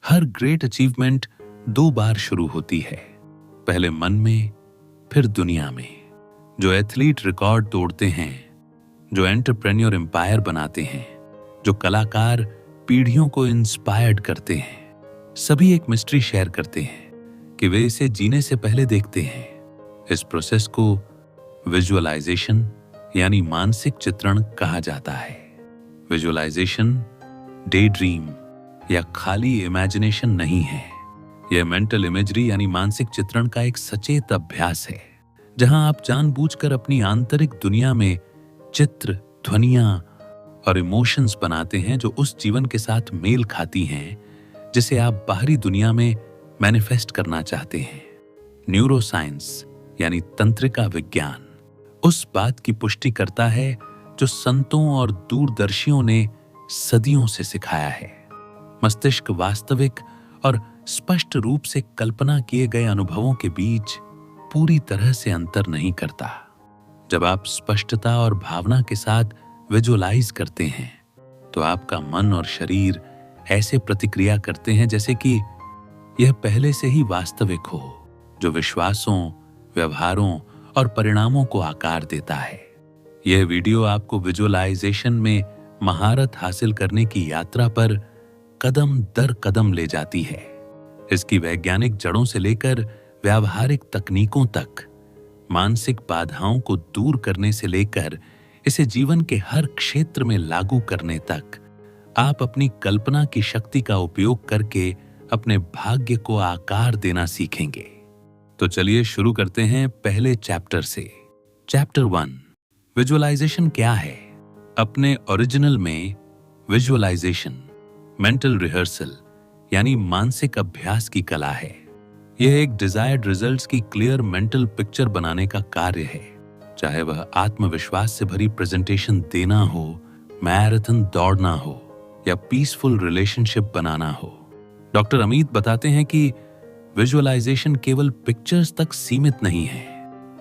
हर great achievement 2 बार शुरू होती है, पहले मन में फिर दुनिया में। जो एथलीट रिकॉर्ड तोड़ते हैं, जो एंटरप्रेन्योर एम्पायर बनाते हैं, जो कलाकार पीढ़ियों को इंस्पायर्ड करते हैं, सभी एक मिस्ट्री शेयर करते हैं कि वे इसे जीने से पहले देखते हैं। इस प्रोसेस को विजुअलाइजेशन यानी मानसिक चित्रण कहा जाता है। विजुअलाइजेशन डे ड्रीम या खाली इमेजिनेशन नहीं है। यह मेंटल इमेजरी यानी मानसिक चित्रण का एक सचेत अभ्यास है, जहां आप जानबूझकर अपनी आंतरिक दुनिया में चित्र, ध्वनियां और इमोशंस बनाते हैं जो उस जीवन के साथ मेल खाती हैं जिसे आप बाहरी दुनिया में मैनिफेस्ट करना चाहते हैं। न्यूरोसाइंस यानी तंत्रिका विज्ञान उस बात की पुष्टि करता है जो संतों और दूरदर्शियों ने सदियों से सिखाया है। मस्तिष्क वास्तविक और स्पष्ट रूप से कल्पना किए गए अनुभवों के बीच पूरी तरह से अंतर नहीं करता। जब आप स्पष्टता और भावना के साथ विजुअलाइज करते हैं तो आपका मन और शरीर ऐसे प्रतिक्रिया करते हैं जैसे कि यह पहले से ही वास्तविक हो, जो विश्वासों, व्यवहारों और परिणामों को आकार देता है। यह वीडियो आपको विजुअलाइजेशन में महारत हासिल करने की यात्रा पर कदम दर कदम ले जाती है। इसकी वैज्ञानिक जड़ों से लेकर व्यावहारिक तकनीकों तक, मानसिक बाधाओं को दूर करने से लेकर इसे जीवन के हर क्षेत्र में लागू करने तक, आप अपनी कल्पना की शक्ति का उपयोग करके अपने भाग्य को आकार देना सीखेंगे। तो चलिए शुरू करते हैं पहले चैप्टर से। चैप्टर 1, विजुअलाइजेशन क्या है? अपने ओरिजिनल में विजुअलाइजेशन मेंटल रिहर्सल यानी मानसिक अभ्यास की कला है। यह एक डिजायर्ड रिजल्ट्स की क्लियर मेंटल पिक्चर बनाने का कार्य है, चाहे वह आत्मविश्वास से भरी प्रेजेंटेशन देना हो, मैराथन दौड़ना हो या पीसफुल रिलेशनशिप बनाना हो। डॉक्टर अमित बताते हैं कि विजुअलाइजेशन केवल पिक्चर्स तक सीमित नहीं है,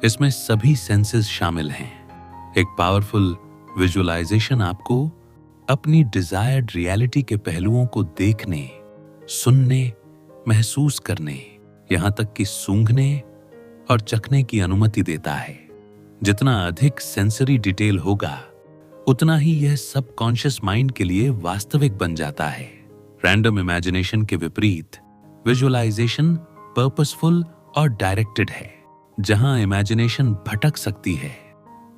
इसमें सभी सेंसेस शामिल हैं। एक पावरफुल विजुअलाइजेशन आपको अपनी डिजायर्ड रियलिटी के पहलुओं को देखने, सुनने, महसूस करने, यहां तक कि सूंघने और चखने की अनुमति देता है। जितना अधिक सेंसरी डिटेल होगा, उतना ही यह सबकॉन्शियस माइंड के लिए वास्तविक बन जाता है। रैंडम इमेजिनेशन के विपरीत विजुअलाइजेशन पर्पसफुल और डायरेक्टेड है। जहां इमेजिनेशन भटक सकती है,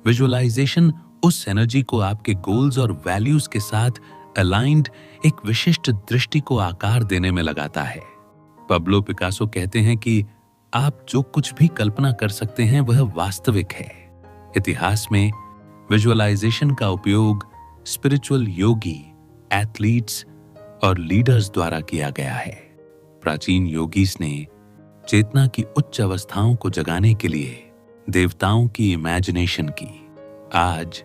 विजुअलाइजेशन उस एनर्जी को आपके गोल्स और वैल्यूज के साथ अलाइंड एक विशिष्ट दृष्टि को आकार देने में लगाता है। पब्लो पिकासो कहते हैं कि आप जो कुछ भी कल्पना कर सकते हैं वह वास्तविक है। इतिहास में विजुअलाइजेशन का उपयोग स्पिरिचुअल योगी, एथलीट्स और लीडर्स द्वारा किया गया है। प्राचीन योगीस ने चेतना की उच्च अवस्थाओं को जगाने के लिए देवताओं की इमेजिनेशन की। आज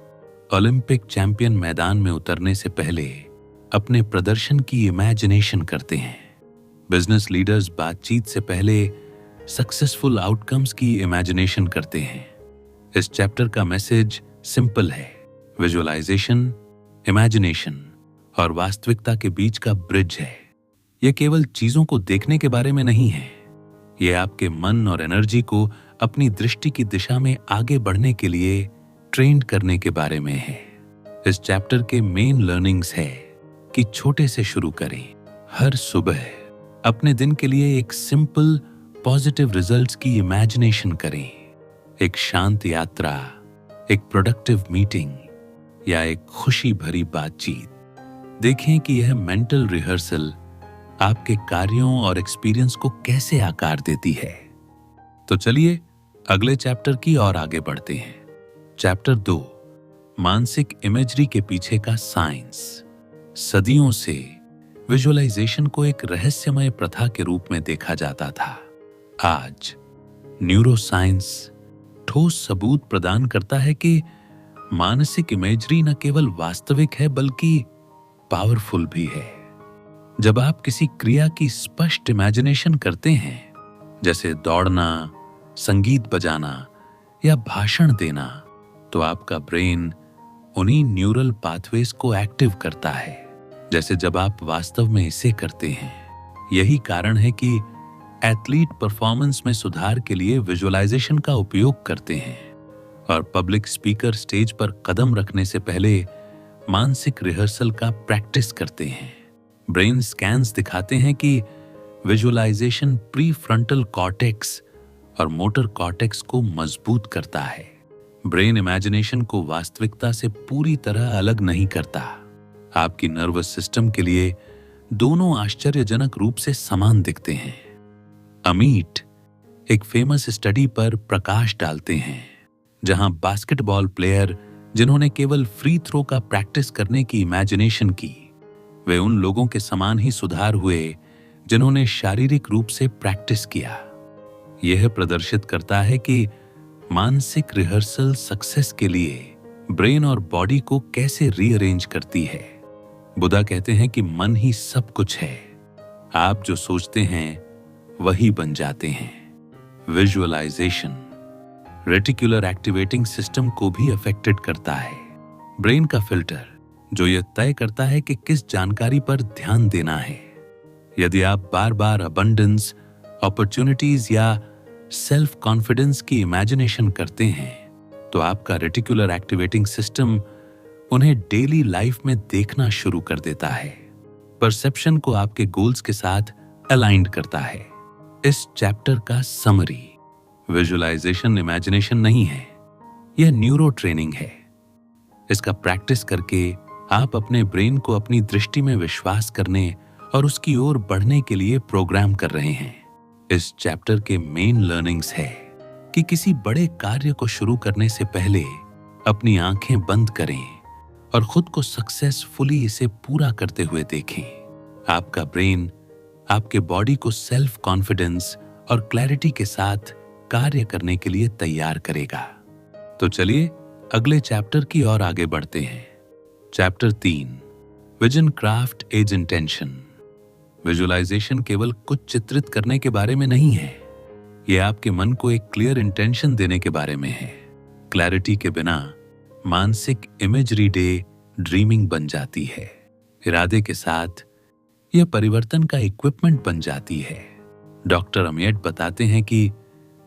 ओलंपिक चैंपियन मैदान में उतरने से पहले अपने प्रदर्शन की इमेजिनेशन करते हैं। बिजनेस लीडर्स बातचीत से पहले सक्सेसफुल आउटकम्स की इमेजिनेशन करते हैं। इस चैप्टर का मैसेज सिंपल है। विजुअलाइजेशन, इमेजिनेशन और वास्तविकता के बीच का ब्रिज है। यह केवल चीजों को देखने के बारे में नहीं है, यह आपके मन और एनर्जी को अपनी दृष्टि की दिशा में आगे बढ़ने के लिए ट्रेन करने के बारे में है। इस चैप्टर के मेन लर्निंग्स है कि छोटे से शुरू करें। हर सुबह अपने दिन के लिए एक सिंपल पॉजिटिव रिजल्ट्स की इमेजिनेशन करें। एक शांत यात्रा, एक प्रोडक्टिव मीटिंग या एक खुशी भरी बातचीत। देखें कि यह मेंटल रिहर्सल आपके कार्यों और एक्सपीरियंस को कैसे आकार देती है। तो चलिए अगले चैप्टर की ओर आगे बढ़ते हैं। चैप्टर 2, मानसिक इमेजरी के पीछे का साइंस। सदियों से विजुअलाइजेशन को एक रहस्यमय प्रथा के रूप में देखा जाता था। आज न्यूरोसाइंस ठोस सबूत प्रदान करता है कि मानसिक इमेजरी न केवल वास्तविक है बल्कि पावरफुल भी है। जब आप किसी क्रिया की स्पष्ट इमेजिनेशन करते हैं, जैसे दौड़ना, संगीत बजाना या भाषण देना, तो आपका ब्रेन उन्हीं न्यूरल पाथवेज को एक्टिव करता है, जैसे जब आप वास्तव में इसे करते हैं। यही कारण है कि एथलीट परफॉर्मेंस में सुधार के लिए विजुअलाइजेशन का उपयोग करते हैं और पब्लिक स्पीकर स्टेज पर कदम रखने से पहले मानसिक रिहर्सल का प्रैक्टिस करते हैं। ब्रेन स्कैन्स दिखाते हैं कि विजुअलाइजेशन प्री फ्रंटल कॉर्टेक्स और मोटर कॉर्टेक्स को मजबूत करता है। ब्रेन इमेजिनेशन को वास्तविकता से पूरी तरह अलग नहीं करता। आपकी नर्वस सिस्टम के लिए दोनों आश्चर्यजनक रूप से समान दिखते हैं। अमीट एक फेमस स्टडी पर प्रकाश डालते हैं, जहां बास्केटबॉल प्लेयर जिन्होंने केवल फ्री थ्रो का प्रैक्टिस करने की इमेजिनेशन की, वे उन लोगों के समान ही सुधार हुए जिन्होंने शारीरिक रूप से प्रैक्टिस किया। यह प्रदर्शित करता है कि मानसिक रिहर्सल सक्सेस के लिए ब्रेन और बॉडी को कैसे रीअरेंज करती है। बुद्धा कहते हैं कि मन ही सब कुछ है। आप जो सोचते हैं वही बन जाते हैं। विजुअलाइजेशन रेटिकुलर एक्टिवेटिंग सिस्टम को भी अफेक्टेड करता है। ब्रेन का फिल्टर जो यह तय करता है कि किस जानकारी पर ध्यान देना है। यदि आप बार बार अबंडेंस, अपॉर्चुनिटीज या सेल्फ कॉन्फिडेंस की इमेजिनेशन करते हैं तो आपका रेटिकुलर एक्टिवेटिंग सिस्टम उन्हें डेली लाइफ में देखना शुरू कर देता है। परसेप्शन को आपके गोल्स के साथ अलाइंड करता है। इस चैप्टर का समरी, विजुअलाइजेशन इमेजिनेशन नहीं है, यह न्यूरो ट्रेनिंग है। इसका प्रैक्टिस करके आप अपने ब्रेन को अपनी दृष्टि में विश्वास करने और उसकी ओर बढ़ने के लिए प्रोग्राम कर रहे हैं। इस चैप्टर के मेन लर्निंग्स है कि किसी बड़े कार्य को शुरू करने से पहले अपनी आंखें बंद करें और खुद को सक्सेसफुली इसे पूरा करते हुए देखें। आपका ब्रेन आपके बॉडी को सेल्फ कॉन्फिडेंस और क्लैरिटी के साथ कार्य करने के लिए तैयार करेगा। तो चलिए अगले चैप्टर की ओर आगे बढ़ते हैं। Chapter 3, vision craft as intention. Visualisation केवल कुछ चित्रित करने के बारे में नहीं है, यह आपके मन को एक क्लियर इंटेंशन देने के बारे में है। क्लैरिटी के बिना मानसिक इमेजरी डे ड्रीमिंग बन जाती है। इरादे के साथ यह परिवर्तन का इक्विपमेंट बन जाती है। डॉक्टर अमियट बताते हैं कि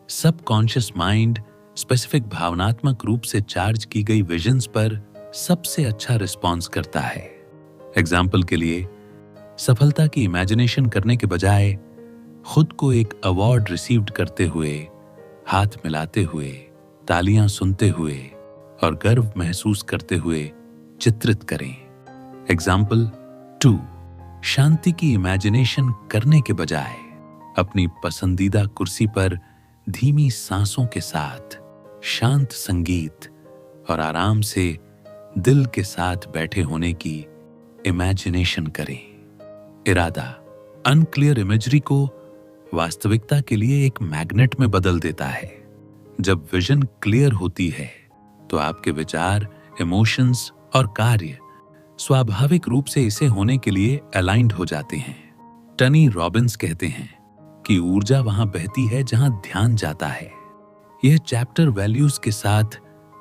सबकॉन्शियस माइंड स्पेसिफिक भावनात्मक रूप से चार्ज की गई विजन्स पर सबसे अच्छा रिस्पॉन्स करता है। एग्जाम्पल के लिए, सफलता की इमेजिनेशन करने के बजाय खुद को एक अवार्ड रिसीव्ड करते हुए, हाथ मिलाते हुए, तालियां सुनते हुए और गर्व महसूस करते हुए चित्रित करें। एग्जाम्पल 2, शांति की इमेजिनेशन करने के बजाय अपनी पसंदीदा कुर्सी पर धीमी सांसों के साथ शांत संगीत और आराम से दिल के साथ बैठे होने की इमेजिनेशन करें। इरादा अनक्लियर इमेजरी को वास्तविकता के लिए एक मैग्नेट में बदल देता है। जब विजन क्लियर होती है तो आपके विचार, इमोशंस और कार्य स्वाभाविक रूप से इसे होने के लिए अलाइंड हो जाते हैं। टनी रॉबिन्स कहते हैं कि ऊर्जा वहां बहती है जहां ध्यान जाता है। यह चैप्टर वैल्यूज के साथ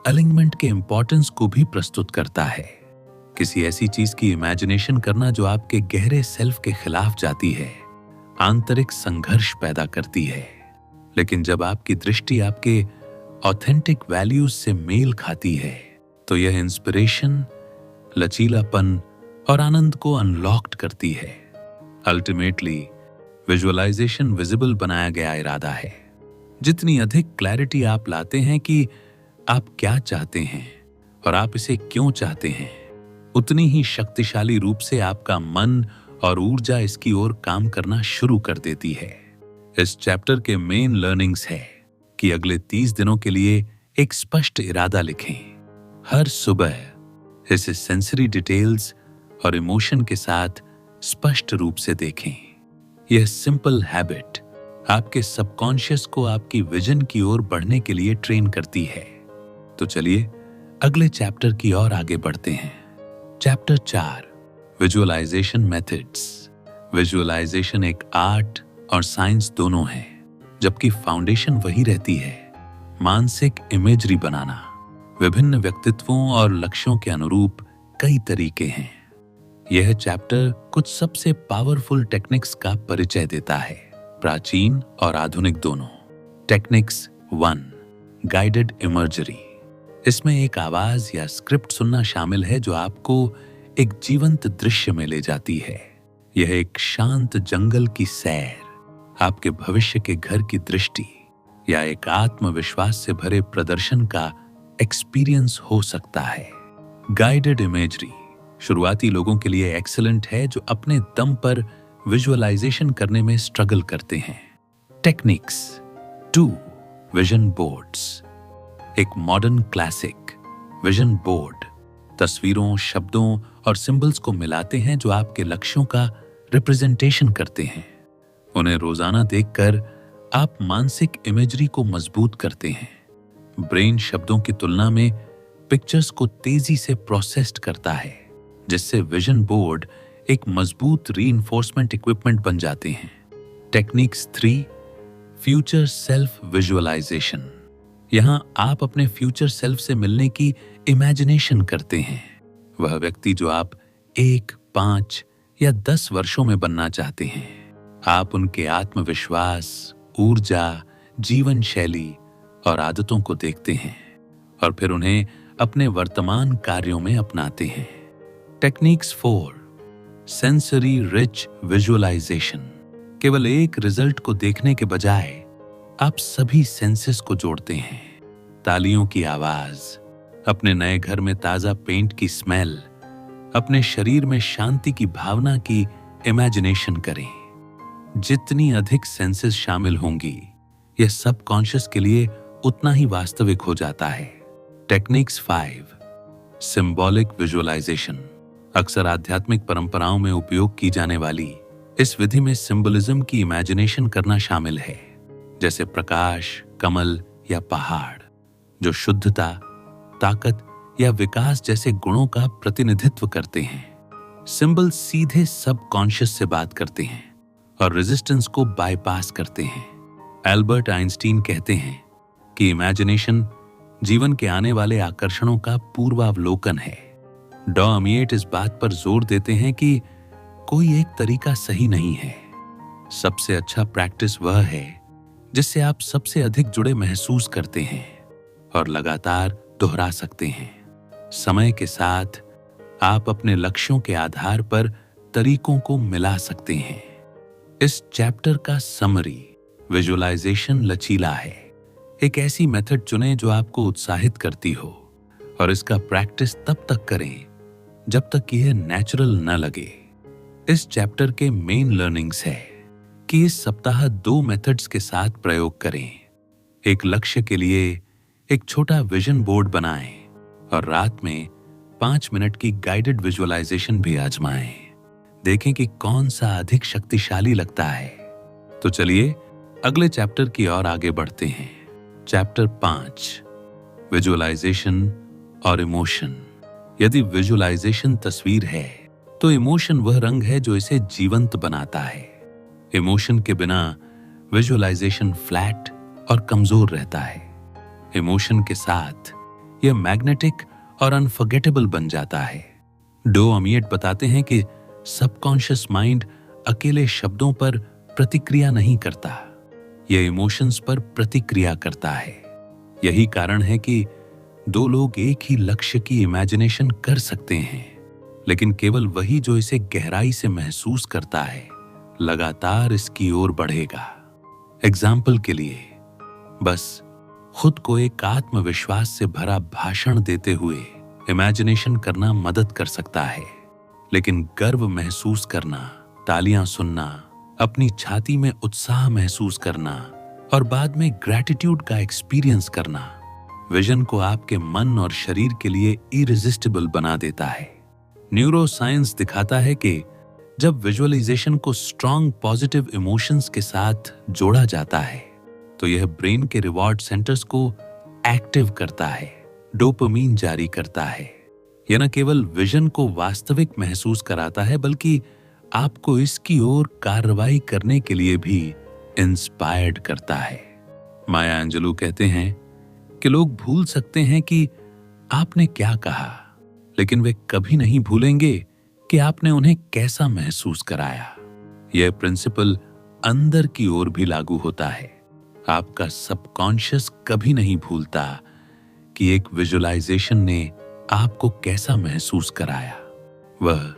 अलाइनमेंट के इंपॉर्टेंस को भी प्रस्तुत करता है। किसी ऐसी चीज की इमेजिनेशन करना जो आपके गहरे सेल्फ के खिलाफ जाती है, आंतरिक संघर्ष पैदा करती है। लेकिन जब आपकी दृष्टि आपके ऑथेंटिक वैल्यूज से मेल खाती है तो यह इंस्पिरेशन, लचीलापन और आनंद को अनलॉक्ड करती है। अल्टीमेटली विजुअलाइजेशन विजिबल बनाया गया इरादा है। जितनी अधिक क्लैरिटी आप लाते हैं कि आप क्या चाहते हैं और आप इसे क्यों चाहते हैं, उतनी ही शक्तिशाली रूप से आपका मन और ऊर्जा इसकी ओर काम करना शुरू कर देती है। इस चैप्टर के मेन लर्निंग्स है कि अगले 30 दिनों के लिए एक स्पष्ट इरादा लिखें। हर सुबह इसे सेंसरी डिटेल्स और इमोशन के साथ स्पष्ट रूप से देखें। यह सिंपल हैबिट आपके सबकॉन्शियस को आपकी विजन की ओर बढ़ने के लिए ट्रेन करती है। तो चलिए अगले चैप्टर की ओर आगे बढ़ते हैं। Chapter 4, visualisation methods. विजुअलाइजेशन एक आर्ट और साइंस दोनों है, जबकि फाउंडेशन वही रहती है, मानसिक इमेजरी बनाना। विभिन्न व्यक्तित्वों और लक्ष्यों के अनुरूप कई तरीके हैं। यह चैप्टर कुछ सबसे पावरफुल टेक्निक्स का परिचय देता है, प्राचीन और आधुनिक दोनों। Techniques 1, guided imagery. इसमें एक आवाज या स्क्रिप्ट सुनना शामिल है जो आपको एक जीवंत दृश्य में ले जाती है। यह एक शांत जंगल की सैर, आपके भविष्य के घर की दृष्टि या एक आत्मविश्वास से भरे प्रदर्शन का एक्सपीरियंस हो सकता है। गाइडेड इमेजरी शुरुआती लोगों के लिए एक्सीलेंट है जो अपने दम पर विजुअलाइजेशन करने में स्ट्रगल करते हैं। Techniques 2, vision boards. एक मॉडर्न क्लासिक विजन बोर्ड तस्वीरों, शब्दों और सिंबल्स को मिलाते हैं जो आपके लक्ष्यों का रिप्रेजेंटेशन करते हैं। उन्हें रोजाना देखकर आप मानसिक इमेजरी को मजबूत करते हैं। ब्रेन शब्दों की तुलना में पिक्चर्स को तेजी से प्रोसेस्ड करता है, जिससे विजन बोर्ड एक मजबूत रीइंफोर्समेंट इक्विपमेंट बन जाते हैं। Techniques 3, future self visualisation. यहां आप अपने फ्यूचर सेल्फ से मिलने की इमेजिनेशन करते हैं। वह व्यक्ति जो आप 1, 5 या 10 वर्षों में बनना चाहते हैं। आप उनके आत्मविश्वास, ऊर्जा, जीवन शैली और आदतों को देखते हैं और फिर उन्हें अपने वर्तमान कार्यों में अपनाते हैं। Techniques 4, sensory rich visualisation. केवल एक रिजल्ट को देखने के बजाय आप सभी सेंसेस को जोड़ते हैं। तालियों की आवाज, अपने नए घर में ताजा पेंट की स्मेल, अपने शरीर में शांति की भावना की इमेजिनेशन करें। जितनी अधिक सेंसेस शामिल होंगी, यह सबकॉन्शियस के लिए उतना ही वास्तविक हो जाता है। Techniques 5, symbolic visualisation. अक्सर आध्यात्मिक परंपराओं में उपयोग की जाने वाली इस विधि में सिंबलिज्म की इमेजिनेशन करना शामिल है, जैसे प्रकाश, कमल या पहाड़, जो शुद्धता, ताकत या विकास जैसे गुणों का प्रतिनिधित्व करते हैं। सिंबल सीधे सबकॉन्शियस से बात करते हैं और रेजिस्टेंस को बाईपास करते हैं। एल्बर्ट आइंस्टीन कहते हैं कि इमेजिनेशन जीवन के आने वाले आकर्षणों का पूर्वावलोकन है। डॉ अमिएट इस बात पर जोर देते हैं कि कोई एक तरीका सही नहीं है। सबसे अच्छा प्रैक्टिस वह है जिससे आप सबसे अधिक जुड़े महसूस करते हैं और लगातार दोहरा सकते हैं। समय के साथ आप अपने लक्ष्यों के आधार पर तरीकों को मिला सकते हैं। इस चैप्टर का समरी, विजुअलाइजेशन लचीला है। एक ऐसी मेथड चुनें जो आपको उत्साहित करती हो और इसका प्रैक्टिस तब तक करें जब तक यह नेचुरल न लगे। इस चैप्टर के मेन लर्निंग्स है कि इस सप्ताह 2 मेथड्स के साथ प्रयोग करें। एक लक्ष्य के लिए एक छोटा विजन बोर्ड बनाएं और रात में 5 मिनट की गाइडेड विजुअलाइजेशन भी आजमाएं। देखें कि कौन सा अधिक शक्तिशाली लगता है। तो चलिए अगले चैप्टर की ओर आगे बढ़ते हैं। चैप्टर 5, विजुअलाइजेशन और इमोशन। यदि विजुअलाइजेशन तस्वीर है तो इमोशन वह रंग है जो इसे जीवंत बनाता है। इमोशन के बिना विजुअलाइजेशन फ्लैट और कमजोर रहता है। इमोशन के साथ यह मैग्नेटिक और अनफॉरगेटेबल बन जाता है। डो अमिएट बताते हैं कि सबकॉन्शियस माइंड अकेले शब्दों पर प्रतिक्रिया नहीं करता, यह इमोशंस पर प्रतिक्रिया करता है। यही कारण है कि 2 लोग एक ही लक्ष्य की इमेजिनेशन कर सकते हैं, लेकिन केवल वही जो इसे गहराई से महसूस करता है लगातार इसकी ओर बढ़ेगा। एग्जाम्पल के लिए, बस खुद को एक आत्मविश्वास से भरा भाषण देते हुए इमेजिनेशन करना मदद कर सकता है, लेकिन गर्व महसूस करना, तालियां सुनना, अपनी छाती में उत्साह महसूस करना और बाद में ग्रैटिट्यूड का एक्सपीरियंस करना विजन को आपके मन और शरीर के लिए इरेजिस्टिबल बना देता है। न्यूरो साइंस दिखाता है कि जब विजुअलाइजेशन को स्ट्रॉन्ग पॉजिटिव इमोशंस के साथ जोड़ा जाता है तो यह ब्रेन के रिवॉर्ड सेंटर्स को एक्टिव करता है, डोपामीन जारी करता है। यह न केवल विजन को वास्तविक महसूस कराता है बल्कि आपको इसकी ओर कार्रवाई करने के लिए भी इंस्पायर्ड करता है। माया एंजेलू कहते हैं कि लोग भूल सकते हैं कि आपने क्या कहा, लेकिन वे कभी नहीं भूलेंगे कि आपने उन्हें कैसा महसूस कराया। यह प्रिंसिपल अंदर की ओर भी लागू होता है। आपका सबकॉन्शियस कभी नहीं भूलता कि एक विजुअलाइजेशन ने आपको कैसा महसूस कराया। वह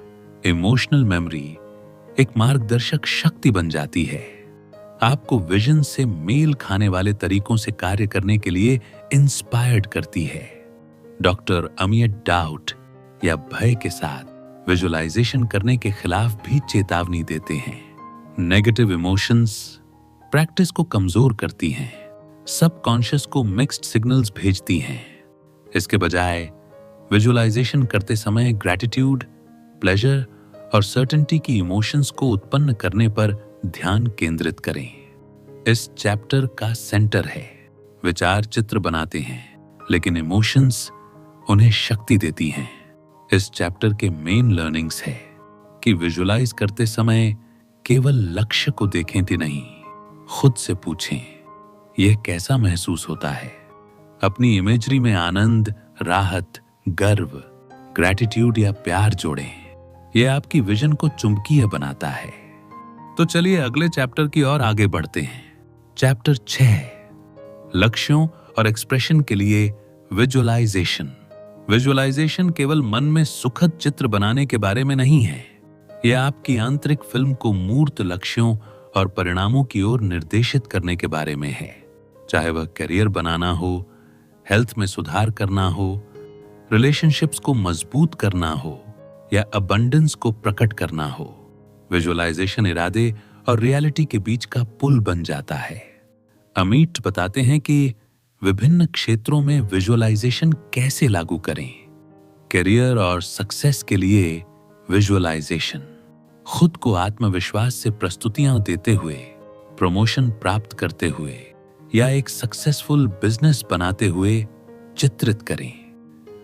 इमोशनल मेमोरी एक मार्गदर्शक शक्ति बन जाती है, आपको विजन से मेल खाने वाले तरीकों से कार्य करने के लिए इंस्पायर्ड करती है। डॉक्टर अमियट डाउट या भय के साथ विजुअलाइजेशन करने के खिलाफ भी चेतावनी देते हैं। नेगेटिव इमोशंस प्रैक्टिस को कमजोर करती हैं, सबकॉन्शियस को मिक्स्ड सिग्नल्स भेजती हैं। इसके बजाय विजुअलाइजेशन करते समय ग्रैटिट्यूड, प्लेजर और सर्टेनिटी की इमोशंस को उत्पन्न करने पर ध्यान केंद्रित करें। इस चैप्टर का सेंटर है। विचार चित्र बनाते हैं, लेकिन इमोशंस उन्हें शक्ति देती हैं। इस चैप्टर के मेन लर्निंग्स है कि विजुअलाइज करते समय केवल लक्ष्य को देखें तो नहीं, खुद से पूछें यह कैसा महसूस होता है। अपनी इमेजरी में आनंद, राहत, गर्व, ग्रैटिट्यूड या प्यार जोड़ें। यह आपकी विजन को चुंबकीय बनाता है। तो चलिए अगले चैप्टर की ओर आगे बढ़ते हैं। चैप्टर 6, लक्ष्यों और एक्सप्रेशन के लिए विजुअलाइजेशन। विजुअलाइजेशन केवल मन में सुखद चित्र बनाने के बारे में नहीं है। यह आपकी आंतरिक फिल्म को मूर्त लक्ष्यों और परिणामों की ओर निर्देशित करने के बारे में है। चाहे वह करियर बनाना हो, हेल्थ में सुधार करना हो, रिलेशनशिप्स को मजबूत करना हो या अबंडेंस को प्रकट करना हो, विजुअलाइजेशन इरादे और रियलिटी के बीच का पुल बन जाता है। अमिट बताते हैं कि विभिन्न क्षेत्रों में विजुअलाइजेशन कैसे लागू करें। करियर और सक्सेस के लिए विजुअलाइजेशन, खुद को आत्मविश्वास से प्रस्तुतियां देते हुए, प्रमोशन प्राप्त करते हुए या एक सक्सेसफुल बिजनेस बनाते हुए चित्रित करें।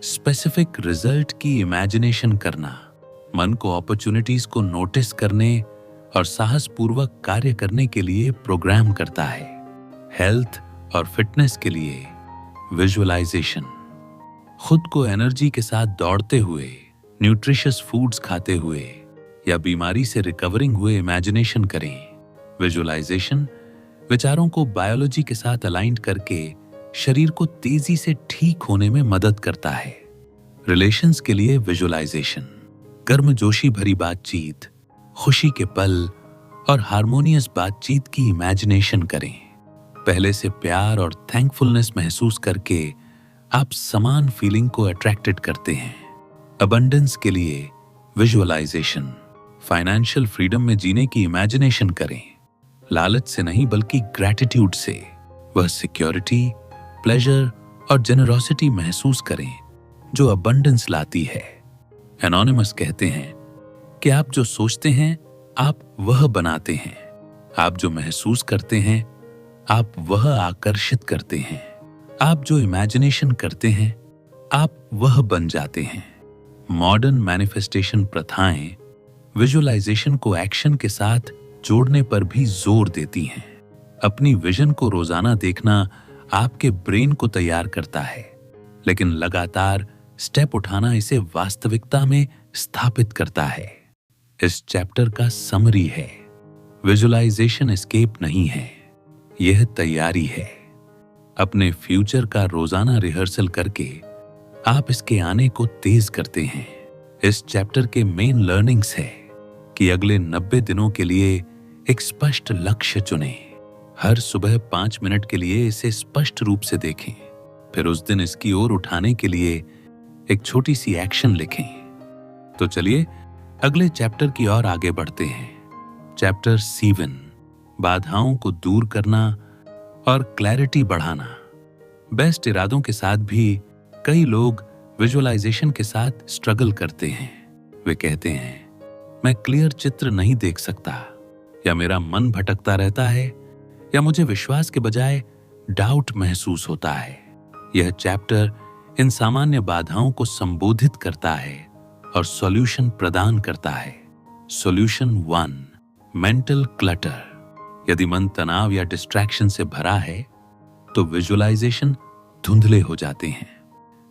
स्पेसिफिक रिजल्ट की इमेजिनेशन करना मन को अपॉर्चुनिटीज को नोटिस करने और साहसपूर्वक कार्य करने के लिए प्रोग्राम करता है। हेल्थ और फिटनेस के लिए विजुअलाइजेशन, खुद को एनर्जी के साथ दौड़ते हुए, न्यूट्रिशियस फूड्स खाते हुए या बीमारी से रिकवरिंग हुए इमेजिनेशन करें। विजुअलाइजेशन विचारों को बायोलॉजी के साथ अलाइन करके शरीर को तेजी से ठीक होने में मदद करता है। रिलेशंस के लिए विजुअलाइजेशन, गर्मजोशी भरी बातचीत, खुशी के पल और हार्मोनियस बातचीत की इमेजिनेशन करें। पहले से प्यार और थैंकफुलनेस महसूस करके आप समान फीलिंग को अट्रैक्टेड करते हैं। अबंडेंस के लिए विजुअलाइजेशन, फाइनेंशियल फ्रीडम में जीने की इमेजिनेशन करें। लालच से नहीं बल्कि ग्रैटिट्यूड से वह सिक्योरिटी, प्लेजर और जेनरोसिटी महसूस करें जो अबंडेंस लाती है। एनोनिमस कहते हैं कि आप जो सोचते हैं आप वह बनाते हैं, आप जो महसूस करते हैं आप वह आकर्षित करते हैं, आप जो इमेजिनेशन करते हैं आप वह बन जाते हैं। मॉडर्न मैनिफेस्टेशन प्रथाएं विजुअलाइजेशन को एक्शन के साथ जोड़ने पर भी जोर देती हैं। अपनी विजन को रोजाना देखना आपके ब्रेन को तैयार करता है, लेकिन लगातार स्टेप उठाना इसे वास्तविकता में स्थापित करता है। इस चैप्टर का समरी है, विजुअलाइजेशन एस्केप नहीं है, यह तैयारी है। अपने फ्यूचर का रोजाना रिहर्सल करके आप इसके आने को तेज करते हैं। इस चैप्टर के मेन लर्निंग्स है कि अगले 90 दिनों के लिए एक स्पष्ट लक्ष्य चुनें। हर सुबह 5 मिनट के लिए इसे स्पष्ट रूप से देखें, फिर उस दिन इसकी ओर उठाने के लिए एक छोटी सी एक्शन लिखें। तो चलिए अगले चैप्टर की ओर आगे बढ़ते हैं। चैप्टर 7, बाधाओं को दूर करना और क्लैरिटी बढ़ाना। बेस्ट इरादों के साथ भी कई लोग विजुअलाइजेशन के साथ स्ट्रगल करते हैं। वे कहते हैं मैं क्लियर चित्र नहीं देख सकता, या मेरा मन भटकता रहता है, या मुझे विश्वास के बजाय डाउट महसूस होता है। यह चैप्टर इन सामान्य बाधाओं को संबोधित करता है और सॉल्यूशन प्रदान करता है। Solution 1, mental clutter. यदि मन तनाव या डिस्ट्रैक्शन से भरा है तो विजुअलाइजेशन धुंधले हो जाते हैं।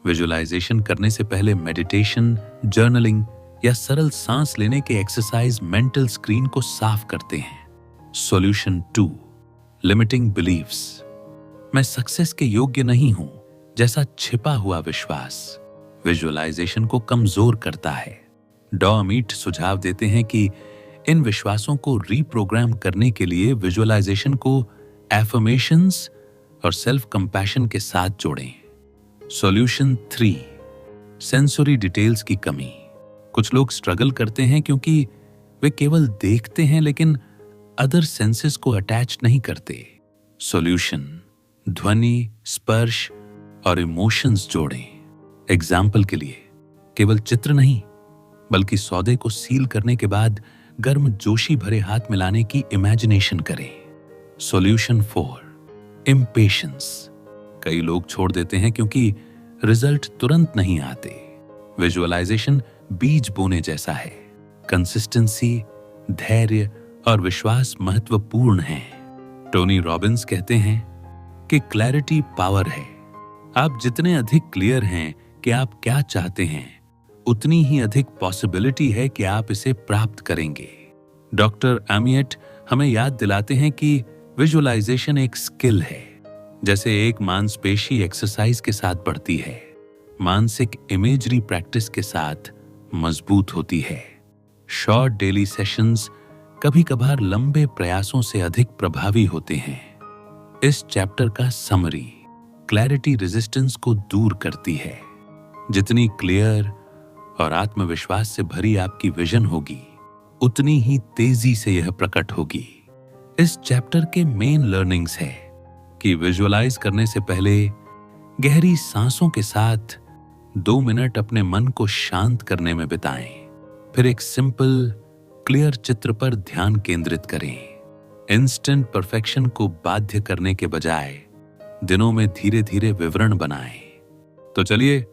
विजुअलाइजेशन करने से पहले मेडिटेशन, जर्नलिंग या सरल सांस लेने के एक्सरसाइज मेंटल स्क्रीन को साफ करते हैं। Solution 2, limiting believes. मैं सक्सेस के योग्य नहीं हूं जैसा छिपा हुआ विश्वास विजुअलाइजेशन को कमजोर करता है। डॉ अमीट सुझाव देते हैं कि इन विश्वासों को रीप्रोग्राम करने के लिए विजुअलाइजेशन को एफर्मेशंस और सेल्फ कंपैशन के साथ जोड़ें। सॉल्यूशन 3, सेंसरी डिटेल्स की कमी। कुछ लोग स्ट्रगल करते हैं क्योंकि वे केवल देखते हैं लेकिन अदर सेंसेस को अटैच नहीं करते। सॉल्यूशन, ध्वनि, स्पर्श और इमोशंस जोड़ें। एग्जाम्पल के लिए, केवल चित्र नहीं बल्कि सौदे को सील करने के बाद गर्म जोशी भरे हाथ मिलाने की इमेजिनेशन करें। Solution 4, impatience. कई लोग छोड़ देते हैं क्योंकि रिजल्ट तुरंत नहीं आते। विजुअलाइजेशन बीज बोने जैसा है। कंसिस्टेंसी, धैर्य और विश्वास महत्वपूर्ण है। टोनी रॉबिन्स कहते हैं कि क्लैरिटी पावर है। आप जितने अधिक क्लियर हैं कि आप क्या चाहते हैं, उतनी ही अधिक पॉसिबिलिटी है कि आप इसे प्राप्त करेंगे। डॉक्टर एमियट हमें याद दिलाते हैं कि विजुअलाइजेशन एक स्किल है, जैसे एक मांसपेशी एक्सरसाइज के साथ बढ़ती है, मानसिक इमेजरी प्रैक्टिस के साथ मजबूत होती है। शॉर्ट डेली सेशंस कभी-कभार लंबे प्रयासों से अधिक प्रभावी होते हैं। इस चैप्टर का समरी, क्लैरिटी रेजिस्टेंस को दूर करती है। जितनी क्लियर और आत्मविश्वास से भरी आपकी विजन होगी, उतनी ही तेजी से यह प्रकट होगी। इस चैप्टर के मेन लर्निंग्स है कि विजुअलाइज करने से पहले गहरी सांसों के साथ 2 मिनट अपने मन को शांत करने में बिताएं। फिर एक सिंपल, क्लियर चित्र पर ध्यान केंद्रित करें। इंस्टेंट परफेक्शन को बाध्य करने के बजाय दिनों में धीरे धीरे विवरण बनाएं। तो चलिए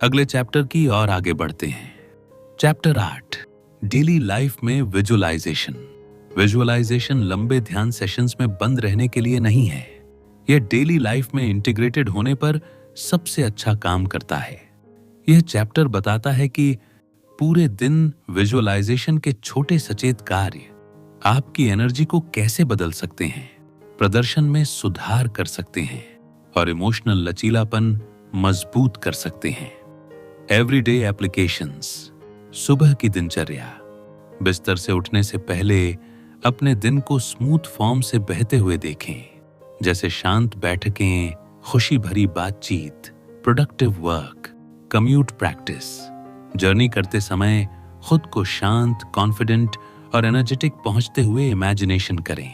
अगले चैप्टर की ओर आगे बढ़ते हैं। चैप्टर 8, डेली लाइफ में विजुअलाइजेशन। विजुअलाइजेशन लंबे ध्यान सेशंस में बंद रहने के लिए नहीं है। यह डेली लाइफ में इंटीग्रेटेड होने पर सबसे अच्छा काम करता है। यह चैप्टर बताता है कि पूरे दिन विजुअलाइजेशन के छोटे सचेत कार्य आपकी एनर्जी को कैसे बदल सकते हैं, प्रदर्शन में सुधार कर सकते हैं और इमोशनल लचीलापन मजबूत कर सकते हैं। Everyday applications. सुबह की दिनचर्या। बिस्तर से उठने से पहले अपने दिन को स्मूथ फॉर्म से बहते हुए देखें, जैसे शांत बैठकें, खुशी भरी बातचीत, productive work, commute practice. Journey करते समय खुद को शांत, कॉन्फिडेंट और एनर्जेटिक पहुंचते हुए इमेजिनेशन करें।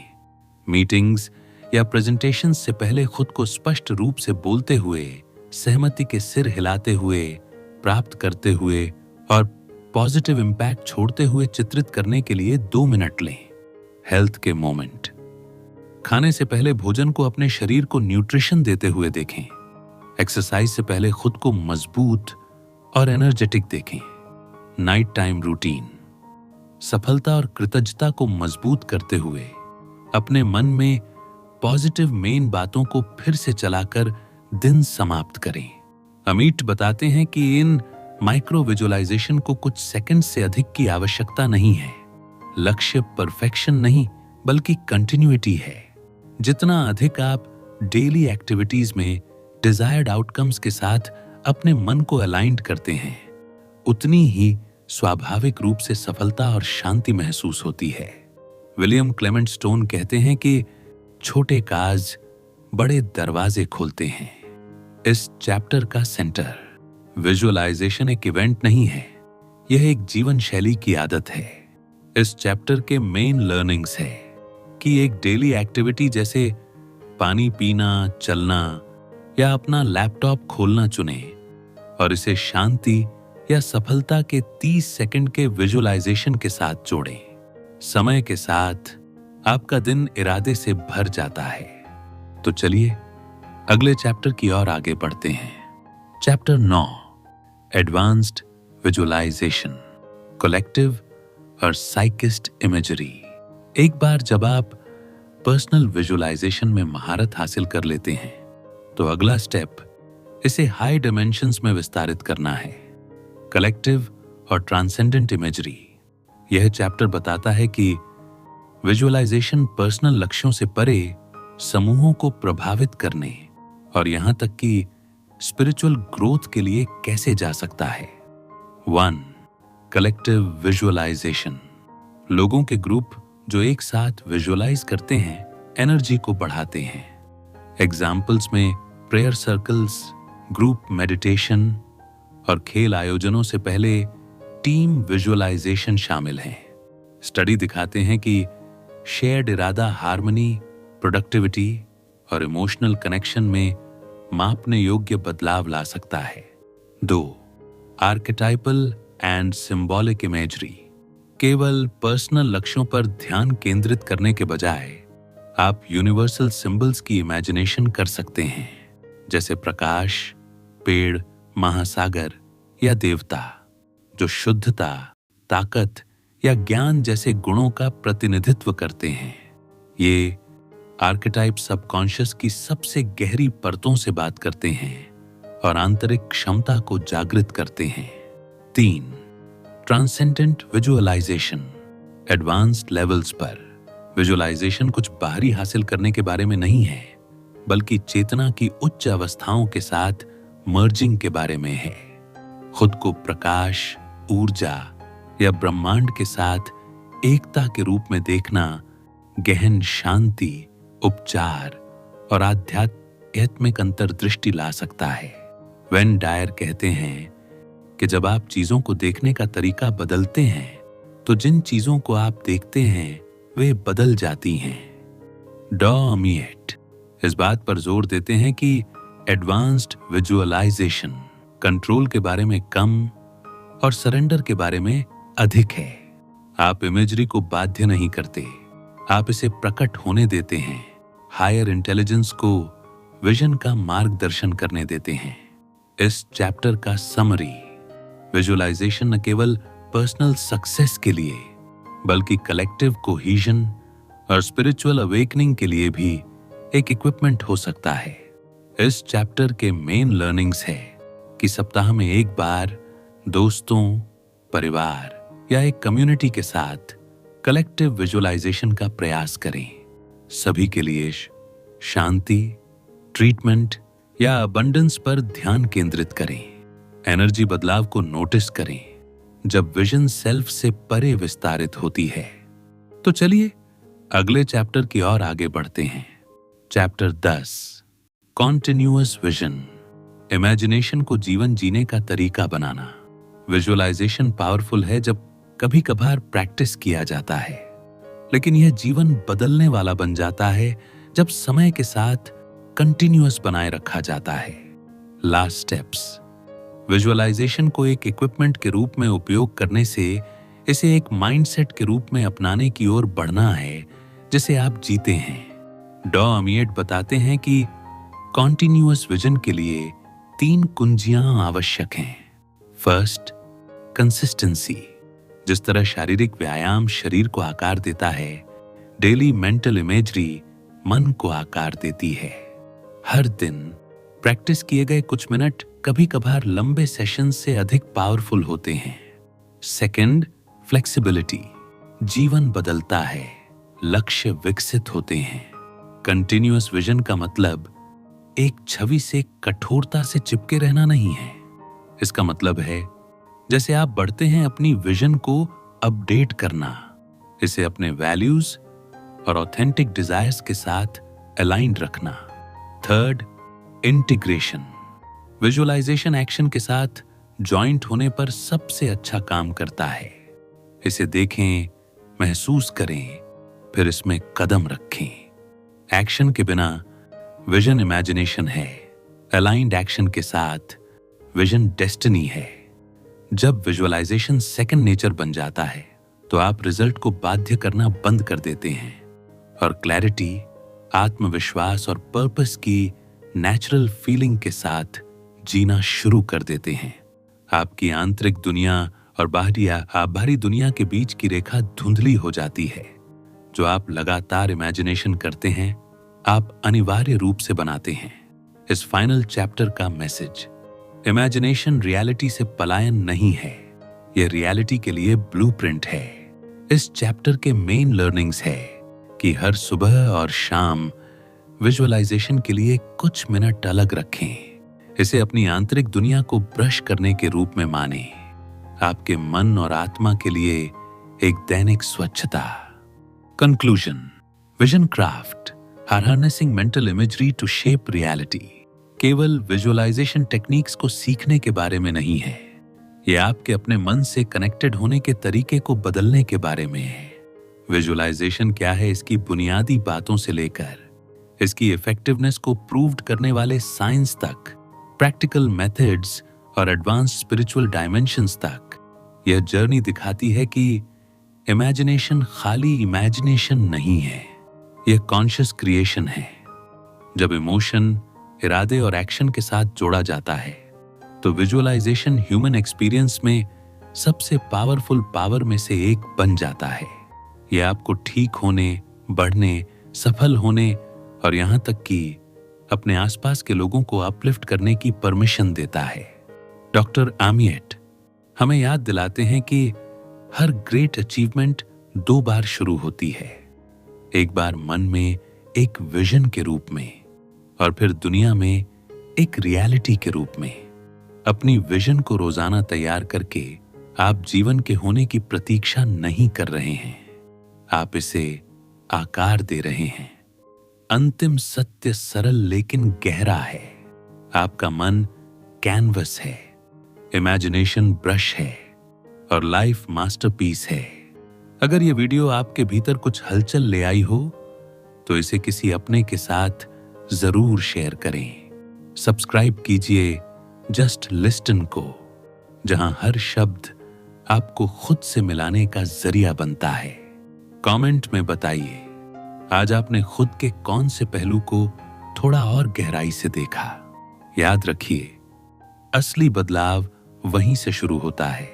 मीटिंग्स या प्रेजेंटेशन से पहले खुद को स्पष्ट रूप से बोलते हुए, सहमति के सिर हिलाते हुए, प्राप्त करते हुए और पॉजिटिव इंपैक्ट छोड़ते हुए चित्रित करने के लिए 2 मिनट लें। हेल्थ के मोमेंट। खाने से पहले भोजन को अपने शरीर को न्यूट्रिशन देते हुए देखें। एक्सरसाइज से पहले खुद को मजबूत और एनर्जेटिक देखें। Night time routine. सफलता और कृतज्ञता को मजबूत करते हुए अपने मन में पॉजिटिव मेन बातों को फिर से चलाकर दिन समाप्त करें। अमीट बताते हैं कि इन माइक्रो विजुअलाइजेशन को कुछ सेकंड से अधिक की आवश्यकता नहीं है। लक्ष्य परफेक्शन नहीं बल्कि कंटिन्यूटी है। जितना अधिक आप डेली एक्टिविटीज में डिजायर्ड आउटकम्स के साथ अपने मन को अलाइंड करते हैं, उतनी ही स्वाभाविक रूप से सफलता और शांति महसूस होती है। विलियम क्लेमेंट स्टोन कहते हैं कि छोटे काज बड़े दरवाजे खोलते हैं। इस चैप्टर का सेंटर, विजुअलाइजेशन एक इवेंट नहीं है, यह एक जीवन शैली की आदत है। इस चैप्टर के मेन लर्निंग्स है कि एक डेली एक्टिविटी जैसे पानी पीना, चलना या अपना लैपटॉप खोलना चुनें और इसे शांति या सफलता के 30 सेकंड के विजुअलाइजेशन के साथ जोड़ें। समय के साथ आपका दिन इरादे से भर जाता है। तो चलिए अगले चैप्टर की ओर आगे बढ़ते हैं। चैप्टर 9, एडवांस्ड विजुअलाइजेशन, कलेक्टिव और साइकिस्ट इमेजरी। एक बार जब आप पर्सनल विजुअलाइजेशन में महारत हासिल कर लेते हैं, तो अगला स्टेप इसे हाई डायमेंशंस में विस्तारित करना है। कलेक्टिव और ट्रांसेंडेंट इमेजरी। यह चैप्टर बताता है कि विजुअलाइजेशन पर्सनल लक्ष्यों से परे समूहों को प्रभावित करने और यहां तक कि स्पिरिचुअल ग्रोथ के लिए कैसे जा सकता है। 1. Collective visualisation. लोगों के ग्रुप जो एक साथ विजुअलाइज करते हैं एनर्जी को बढ़ाते हैं। एग्जाम्पल्स में प्रेयर सर्कल्स, ग्रुप मेडिटेशन और खेल आयोजनों से पहले टीम विजुअलाइजेशन शामिल हैं। स्टडी दिखाते हैं कि शेयर्ड इरादा हार्मनी, प्रोडक्टिविटी और इमोशनल कनेक्शन में मापने योग्य बदलाव ला सकता है। 2. आर्केटाइपल एंड सिंबॉलिक इमेजरी। केवल पर्सनल लक्ष्यों पर ध्यान केंद्रित करने के बजाय आप यूनिवर्सल सिंबल्स की इमेजिनेशन कर सकते हैं, जैसे प्रकाश, पेड़, महासागर या देवता, जो शुद्धता, ताकत या ज्ञान जैसे गुणों का प्रतिनिधित्व करते हैं। ये आर्केटाइप सबकॉन्शियस की सबसे गहरी परतों से बात करते हैं और आंतरिक क्षमता को जागृत करते हैं। 3. Transcendent visualisation. एडवांस्ड लेवल्स पर विजुअलाइजेशन कुछ बाहरी हासिल करने के बारे में नहीं है, बल्कि चेतना की उच्च अवस्थाओं के साथ मर्जिंग के बारे में है। खुद को प्रकाश, ऊर्जा या ब्रह्मांड के साथ एकता के रूप में देखना गहन शांति, उपचार और आध्यात्मिक अंतर्दृष्टि ला सकता है। वेन डायर कहते हैं कि जब आप चीजों को देखने का तरीका बदलते हैं तो जिन चीजों को आप देखते हैं वे बदल जाती हैं। डॉ अमिएट इस बात पर जोर देते हैं कि एडवांस्ड विजुअलाइजेशन कंट्रोल के बारे में कम और सरेंडर के बारे में अधिक है। आप इमेजरी को बाध्य नहीं करते, आप इसे प्रकट होने देते हैं, हायर इंटेलिजेंस को विजन का मार्गदर्शन करने देते हैं। इस चैप्टर का समरी, विजुअलाइजेशन न केवल पर्सनल सक्सेस के लिए बल्कि कलेक्टिव कोहीजन और स्पिरिचुअल अवेकनिंग के लिए भी एक इक्विपमेंट हो सकता है। इस चैप्टर के मेन लर्निंग्स है कि सप्ताह में एक बार दोस्तों, परिवार या एक कम्युनिटी के साथ कलेक्टिव विजुअलाइजेशन का प्रयास करें। सभी के लिए शांति, ट्रीटमेंट या अबंडेंस पर ध्यान केंद्रित करें। एनर्जी बदलाव को नोटिस करें जब विजन सेल्फ से परे विस्तारित होती है। तो चलिए अगले चैप्टर की ओर आगे बढ़ते हैं। Chapter 10, continuous vision. इमेजिनेशन को जीवन जीने का तरीका बनाना। विजुअलाइजेशन पावरफुल है जब कभी कभार प्रैक्टिस किया जाता है, लेकिन यह जीवन बदलने वाला बन जाता है जब समय के साथ कंटिन्यूअस बनाए रखा जाता है। Last steps. विजुअलाइजेशन को एक इक्विपमेंट के रूप में उपयोग करने से इसे एक माइंडसेट के रूप में अपनाने की ओर बढ़ना है जिसे आप जीते हैं। डॉ अमिएट बताते हैं कि कॉन्टिन्यूअस विजन के लिए 3 कुंजियां आवश्यक हैं। First, consistency. जिस तरह शारीरिक व्यायाम शरीर को आकार देता है, डेली मेंटल इमेजरी मन को आकार देती है। हर दिन प्रैक्टिस किए गए कुछ मिनट कभी कभार लंबे सेशन से अधिक पावरफुल होते हैं। Second, flexibility. जीवन बदलता है, लक्ष्य विकसित होते हैं। कंटिन्यूअस विजन का मतलब एक छवि से कठोरता से चिपके रहना नहीं है। इसका मतलब है जैसे आप बढ़ते हैं अपनी विजन को अपडेट करना, इसे अपने वैल्यूज और ऑथेंटिक डिजायर्स के साथ अलाइंड रखना। Third, integration. विजुअलाइजेशन एक्शन के साथ जॉइंट होने पर सबसे अच्छा काम करता है। इसे देखें, महसूस करें, फिर इसमें कदम रखें। एक्शन के बिना विजन इमेजिनेशन है, अलाइंड एक्शन के साथ विजन डेस्टिनी है। जब विजुअलाइजेशन सेकंड नेचर बन जाता है तो आप रिजल्ट को बाध्य करना बंद कर देते हैं और क्लैरिटी, आत्मविश्वास और पर्पस की नेचुरल फीलिंग के साथ जीना शुरू कर देते हैं। आपकी आंतरिक दुनिया और बाहरी दुनिया के बीच की रेखा धुंधली हो जाती है। जो आप लगातार इमेजिनेशन करते हैं, आप अनिवार्य रूप से बनाते हैं। इस फाइनल चैप्टर का मैसेज, इमेजिनेशन रियलिटी से पलायन नहीं है, ये रियलिटी के लिए ब्लूप्रिंट है। इस चैप्टर के मेन लर्निंग्स है कि हर सुबह और शाम विजुअलाइजेशन के लिए कुछ मिनट अलग रखें। इसे अपनी आंतरिक दुनिया को ब्रश करने के रूप में माने, आपके मन और आत्मा के लिए एक दैनिक स्वच्छता। Conclusion, vision craft are harnessing mental imagery to shape reality. केवल विजुअलाइजेशन टेक्निक्स को सीखने के बारे में नहीं है, ये आपके अपने मन से कनेक्टेड होने के तरीके को बदलने के बारे में है। विजुअलाइजेशन क्या है, इसकी बुनियादी बातों से लेकर इसकी इफेक्टिवनेस को प्रूव्ड करने वाले साइंस तक, प्रैक्टिकल मेथड्स और एडवांस स्पिरिचुअल डायमेंशंस तक, यह जर्नी दिखाती है कि इमेजिनेशन खाली इमेजिनेशन नहीं है, यह कॉन्शियस क्रिएशन है। जब इमोशन, इरादे और एक्शन के साथ जोड़ा जाता है तो विजुअलाइजेशन ह्यूमन एक्सपीरियंस में सबसे पावरफुल पावर में से एक बन जाता है। यह आपको ठीक होने, बढ़ने, सफल होने और यहां तक कि अपने आसपास के लोगों को अपलिफ्ट करने की परमिशन देता है। डॉक्टर आमियट हमें याद दिलाते हैं कि हर ग्रेट अचीवमेंट 2 बार शुरू होती है, एक बार मन में एक विजन के रूप में और फिर दुनिया में एक रियलिटी के रूप में। अपनी विजन को रोजाना तैयार करके आप जीवन के होने की प्रतीक्षा नहीं कर रहे हैं, आप इसे आकार दे रहे हैं। अंतिम सत्य सरल लेकिन गहरा है। आपका मन कैनवस है, इमेजिनेशन ब्रश है और लाइफ मास्टरपीस है। अगर यह वीडियो आपके भीतर कुछ हलचल ले आई हो तो इसे किसी अपने के साथ जरूर शेयर करें। सब्सक्राइब कीजिए जस्ट लिस्टन को, जहां हर शब्द आपको खुद से मिलाने का जरिया बनता है। कमेंट में बताइए आज आपने खुद के कौन से पहलू को थोड़ा और गहराई से देखा। याद रखिए, असली बदलाव वहीं से शुरू होता है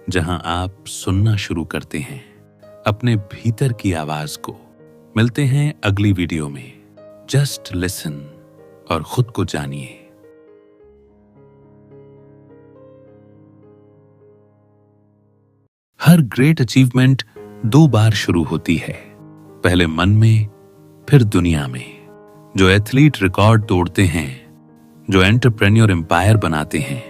जहां आप सुनना शुरू करते हैं अपने भीतर की आवाज को। मिलते हैं अगली वीडियो में। जस्ट लिसन और खुद को जानिए। हर ग्रेट अचीवमेंट 2 बार शुरू होती है, पहले मन में फिर दुनिया में। जो एथलीट रिकॉर्ड तोड़ते हैं, जो एंटरप्रेन्योर एम्पायर बनाते हैं,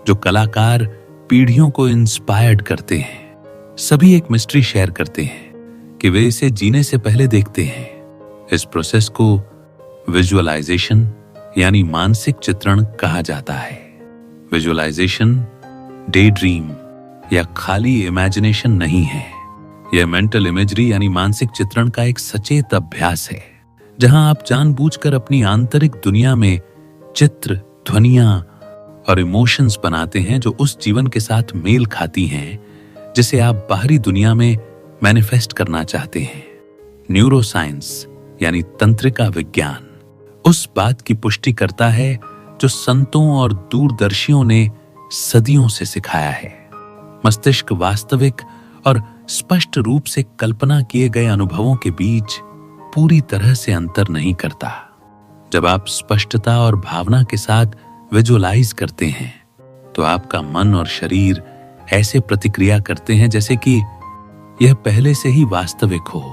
जो कलाकार पीढ़ियों को इंस्पायर्ड करते हैं, सभी एक मिस्ट्री शेयर करते हैं कि वे इसे जीने से पहले देखते हैं। इस प्रोसेस को विजुअलाइजेशन यानी मानसिक चित्रण कहा जाता है। विजुअलाइजेशन डे ड्रीम या खाली इमेजिनेशन नहीं है, यह मेंटल इमेजरी यानी मानसिक चित्रण का एक सचेत अभ्यास है, जहां आप जानबूझकर अपनी आंतरिक दुनिया में चित्र, ध्वनियां और इमोशंस बनाते हैं जो उस जीवन के साथ मेल खाती हैं जिसे आप बाहरी दुनिया में मैनिफेस्ट करना चाहते हैं। न्यूरोसाइंस यानी तंत्रिका विज्ञान उस बात की पुष्टि करता है जो संतों और दूरदर्शियों ने सदियों से सिखाया है। मस्तिष्क वास्तविक और स्पष्ट रूप से कल्पना किए गए अनुभवों के बीच पूरी तरह से अंतर नहीं करता। जब आप स्पष्टता और भावना के साथ विजुअलाइज करते हैं तो आपका मन और शरीर ऐसे प्रतिक्रिया करते हैं जैसे कि यह पहले से ही वास्तविक हो,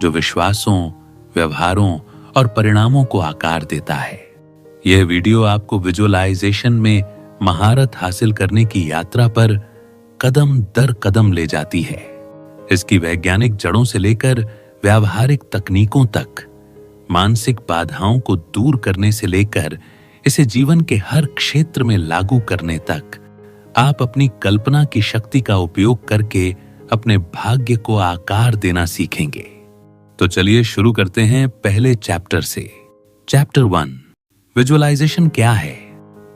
जो विश्वासों, व्यवहारों और परिणामों को आकार देता है। यह वीडियो आपको विजुअलाइजेशन में महारत हासिल करने की यात्रा पर कदम दर कदम ले जाती है। इसकी वैज्ञानिक जड़ों से लेकर व्यावहारिक तकनीकों तक, मानसिक बाधाओं को दूर करने से लेकर इसे जीवन के हर क्षेत्र में लागू करने तक, आप अपनी कल्पना की शक्ति का उपयोग करके अपने भाग्य को आकार देना सीखेंगे। तो चलिए शुरू करते हैं पहले चैप्टर से। चैप्टर 1, विजुअलाइजेशन क्या है?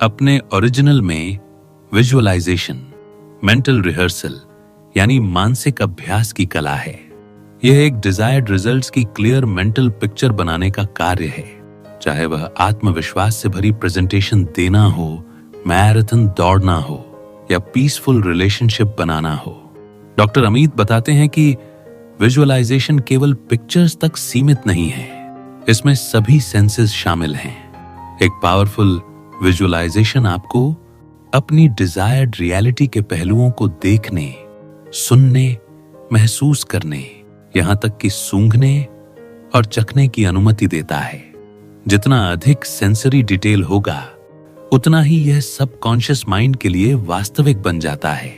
अपने ओरिजिनल में विजुअलाइजेशन मेंटल रिहर्सल यानी मानसिक अभ्यास की कला है। यह एक डिजायर्ड रिजल्ट्स की क्लियर मेंटल पिक्चर बनाने का कार्य है, चाहे वह आत्मविश्वास से भरी प्रेजेंटेशन देना हो, मैराथन दौड़ना हो या पीसफुल रिलेशनशिप बनाना हो। डॉक्टर अमित बताते हैं कि विजुअलाइजेशन केवल पिक्चर्स तक सीमित नहीं है, इसमें सभी सेंसेस शामिल हैं। एक पावरफुल विजुअलाइजेशन आपको अपनी डिजायर्ड रियलिटी के पहलुओं को देखने, सुनने, महसूस करने, यहां तक कि सूंघने और चखने की अनुमति देता है। जितना अधिक सेंसरी डिटेल होगा, उतना ही यह सबकॉन्शियस माइंड के लिए वास्तविक बन जाता है।